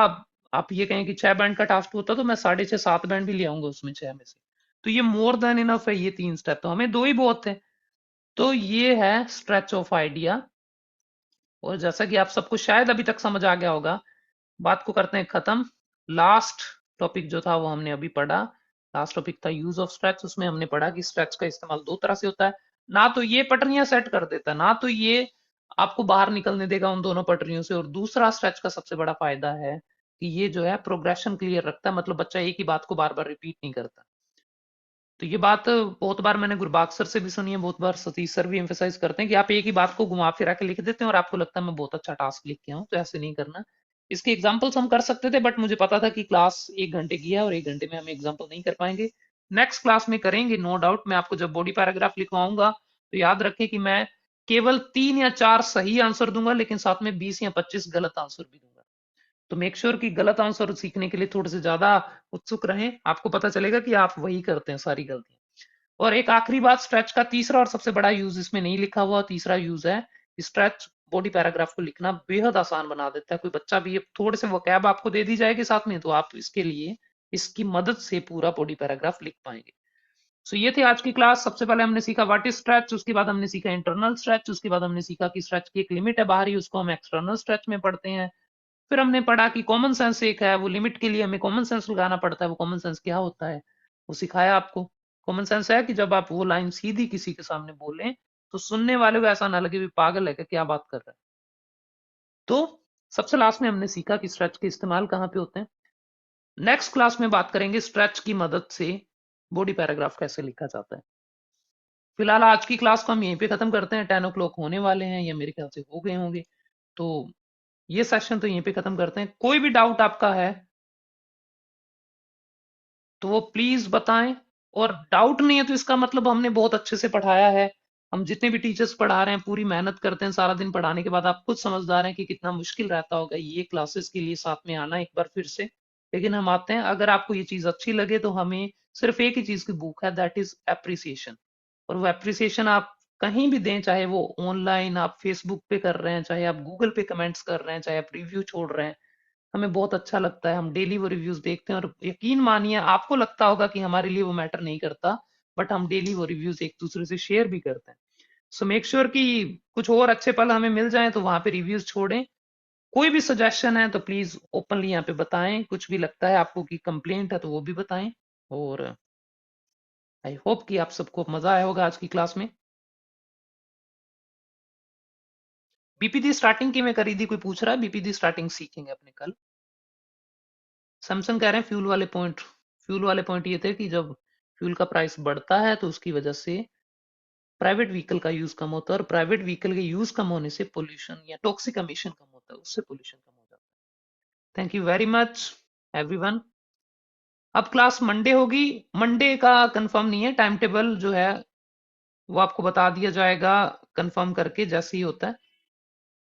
आप ये कहें कि 6 बैंड का टास्क होता तो मैं 6.5 7 बैंड भी ले आऊंगा उसमें, 6 में से। तो ये मोर देन इनफ है, ये 3 स्टेप, तो हमें दो ही बहुत थे। तो ये है स्ट्रेच ऑफ आइडिया। और जैसा कि आप सबको शायद अभी तक समझ आ गया होगा, बात को करते हैं खत्म। लास्ट टॉपिक जो था वो हमने अभी पढ़ा, लास्ट टॉपिक था यूज ऑफ स्ट्रेच। उसमें हमने पढ़ा कि स्ट्रेच का इस्तेमाल दो तरह से होता है, ना तो ये पटरियां सेट कर देता है, ना तो ये आपको बाहर निकलने देगा उन दोनों पटरियों से। और दूसरा स्ट्रेच का सबसे बड़ा फायदा है कि ये जो है प्रोग्रेशन क्लियर रखता है, मतलब बच्चा एक ही बात को बार बार रिपीट नहीं करता। तो ये बात बहुत बार मैंने गुरबाग सर से भी सुनी है, बहुत बार सतीश सर भी एम्फेसाइज करते हैं कि आप एक ही बात को घुमा फिरा के लिख देते हैं और आपको लगता है मैं बहुत अच्छा टास्क लिख के आऊं, तो ऐसे नहीं करना। इसके एग्जाम्पल्स हम कर सकते थे, बट मुझे पता था कि क्लास 1 घंटे की है और 1 घंटे में हम एग्जाम्पल नहीं कर पाएंगे। नेक्स्ट क्लास में करेंगे नो डाउट। मैं आपको जब बॉडी पैराग्राफ लिखवाऊंगा तो याद रखें कि मैं केवल 3 या 4 सही आंसर दूंगा, लेकिन साथ में 20 या 25 गलत आंसर भी दूंगा। तो मेक श्योर कि गलत आंसर सीखने के लिए थोड़े से ज्यादा उत्सुक रहें, आपको पता चलेगा कि आप वही करते हैं सारी गलतियां। और एक आखिरी बात, स्ट्रेच का तीसरा और सबसे बड़ा यूज इसमें नहीं लिखा हुआ, तीसरा यूज है स्ट्रेच बॉडी पैराग्राफ को लिखना बेहद आसान बना देता है। कोई बच्चा भी थोड़े से वोकैब आपको दे दी जाएगी साथ में, तो आप इसके लिए इसकी मदद से पूरा बॉडी पैराग्राफ लिख पाएंगे। सो ये थी आज की क्लास। सबसे पहले हमने सीखा व्हाट इज स्ट्रेच, उसके बाद हमने सीखा इंटरनल स्ट्रेच, उसके बाद हमने सीखा कि स्ट्रेच की एक लिमिट है बाहरी, उसको हम एक्सटर्नल स्ट्रेच में पढ़ते हैं। फिर हमने पढ़ा कि कॉमन सेंस एक है, वो लिमिट के लिए हमें कॉमन सेंस लगाना पड़ता है। वो कॉमन सेंस क्या होता है वो सिखाया आपको। कॉमन सेंस है कि जब आप वो लाइन सीधी किसी के सामने बोलें तो सुनने वाले को ऐसा ना लगे भी पागल है क्या बात कर रहा है। तो सबसे लास्ट में हमने सीखा कि स्ट्रेच के इस्तेमाल कहाँ पे होते हैं। नेक्स्ट क्लास में बात करेंगे स्ट्रेच की मदद से बॉडी पैराग्राफ कैसे लिखा जाता है। फिलहाल आज की क्लास को हम यहीं पे खत्म करते हैं, 10 o'clock होने वाले हैं या मेरे ख्याल से हो गए होंगे, तो ये सेशन तो यहीं पे खत्म करते हैं। कोई भी डाउट आपका है तो वो प्लीज बताएं, और डाउट नहीं है तो इसका मतलब हमने बहुत अच्छे से पढ़ाया है। हम जितने भी टीचर्स पढ़ा रहे हैं पूरी मेहनत करते हैं, सारा दिन पढ़ाने के बाद आप खुद समझदार हैं कि कितना मुश्किल रहता होगा ये क्लासेस के लिए साथ में आना एक बार फिर से, लेकिन हम आते हैं। अगर आपको ये चीज अच्छी लगे तो हमें सिर्फ एक ही चीज की भूख है, दैट इज एप्रिसिएशन। और वो एप्रिसिएशन आप कहीं भी दें, चाहे वो ऑनलाइन आप फेसबुक पे कर रहे हैं, चाहे आप गूगल पे कमेंट्स कर रहे हैं, चाहे आप रिव्यू छोड़ रहे हैं, हमें बहुत अच्छा लगता है। हम डेली वो रिव्यूज देखते हैं और यकीन मानिए आपको लगता होगा कि हमारे लिए वो मैटर नहीं करता, बट हम डेली वो रिव्यूज एक दूसरे से शेयर भी करते हैं। सो मेक श्योर कि कुछ और अच्छे पल हमें मिल जाएं तो वहां पे रिव्यूज छोड़ें। कोई भी सजेशन है तो प्लीज ओपनली यहाँ पे बताएं, कुछ भी लगता है आपको कि कंप्लेंट है तो वो भी बताएं। और आई होप कि आप सबको मजा आया होगा आज की क्लास में। बीपीडी स्टार्टिंग की मैं करी थी, कोई पूछ रहा है बीपीडी स्टार्टिंग सीखेंगे अपने कल। सैमसंग कह रहे हैं फ्यूल वाले पॉइंट ये थे कि जब फ्यूल का प्राइस बढ़ता है तो उसकी वजह से प्राइवेट व्हीकल का यूज कम होता है, और प्राइवेट व्हीकल के यूज कम होने से पोल्यूशन या टॉक्सिक एमिशन कम होता है, उससे पोल्यूशन कम हो जाता है। Thank you very much everyone. अब क्लास मंडे होगी। मंडे का कंफर्म नहीं है, टाइम टेबल जो है वो आपको बता दिया जाएगा कंफर्म करके जैसे ही होता है।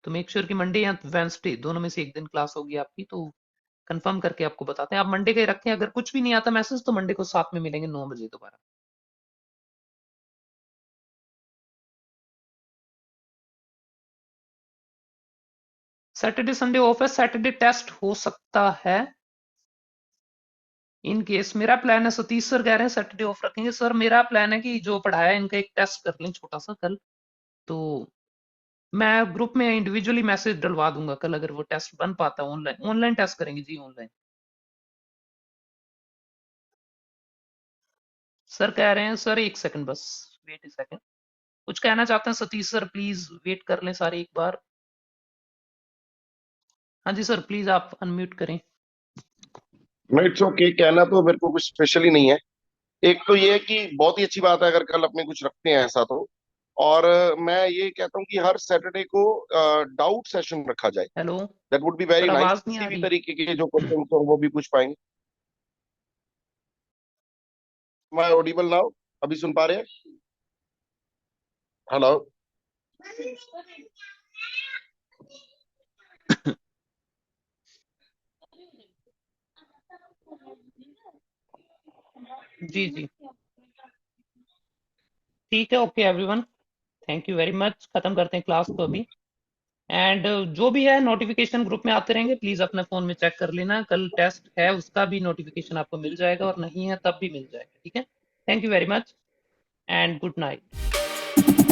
तो मेक श्योर कि मंडे या वेंसडे दोनों में से एक दिन क्लास होगी आपकी, तो कंफर्म करके आपको बताते हैं। आप मंडे का ही रखें, अगर कुछ भी नहीं आता मैसेज तो मंडे को साथ में मिलेंगे 9 बजे दोबारा। सैटरडे संडे ऑफ है, सैटरडे टेस्ट हो सकता है इन केस। मेरा प्लान है, सतीश सर कह रहे हैं सैटरडे ऑफ रखेंगे। सर मेरा प्लान है कि जो पढ़ाया है इनका एक टेस्ट कर लें छोटा सा कल, तो मैं ग्रुप में इंडिविजुअली मैसेज डलवा दूंगा कल अगर वो टेस्ट बन पाता है। ऑनलाइन ऑनलाइन टेस्ट करेंगे जी, ऑनलाइन। सर कह रहे हैं, सर एक सेकंड बस, वेट ए सेकंड। कुछ कहना चाहते हैं सतीश सर, प्लीज वेट कर लें सारे एक बार। हाँ जी सर, प्लीज आप अनम्यूट करें। नहीं, इट्स ओके। कहना तो मेरे को कुछ स्पेशली नहीं है। एक तो ये है कि बहुत ही अच्छी बात है अगर कल अपने कुछ रखते हैं ऐसा तो। और मैं ये कहता हूँ कि हर सैटरडे को डाउट सेशन रखा जाए। Hello that would be very sir, nice. आवाज नहीं किसी आ भी रही। तरीके के जो क्वेश्चन हो वो भी पूछ पाएंगे। मैं ऑडिबल नाउ? अभी सुन पा रहे हैं? हेलो? जी जी, ठीक है, okay everyone, thank you very much. खत्म करते हैं क्लास को अभी। एंड जो भी है नोटिफिकेशन ग्रुप में आते रहेंगे, प्लीज अपने फोन में चेक कर लेना। कल टेस्ट है उसका भी नोटिफिकेशन आपको मिल जाएगा, और नहीं है तब भी मिल जाएगा, ठीक है। Thank you very much and good night.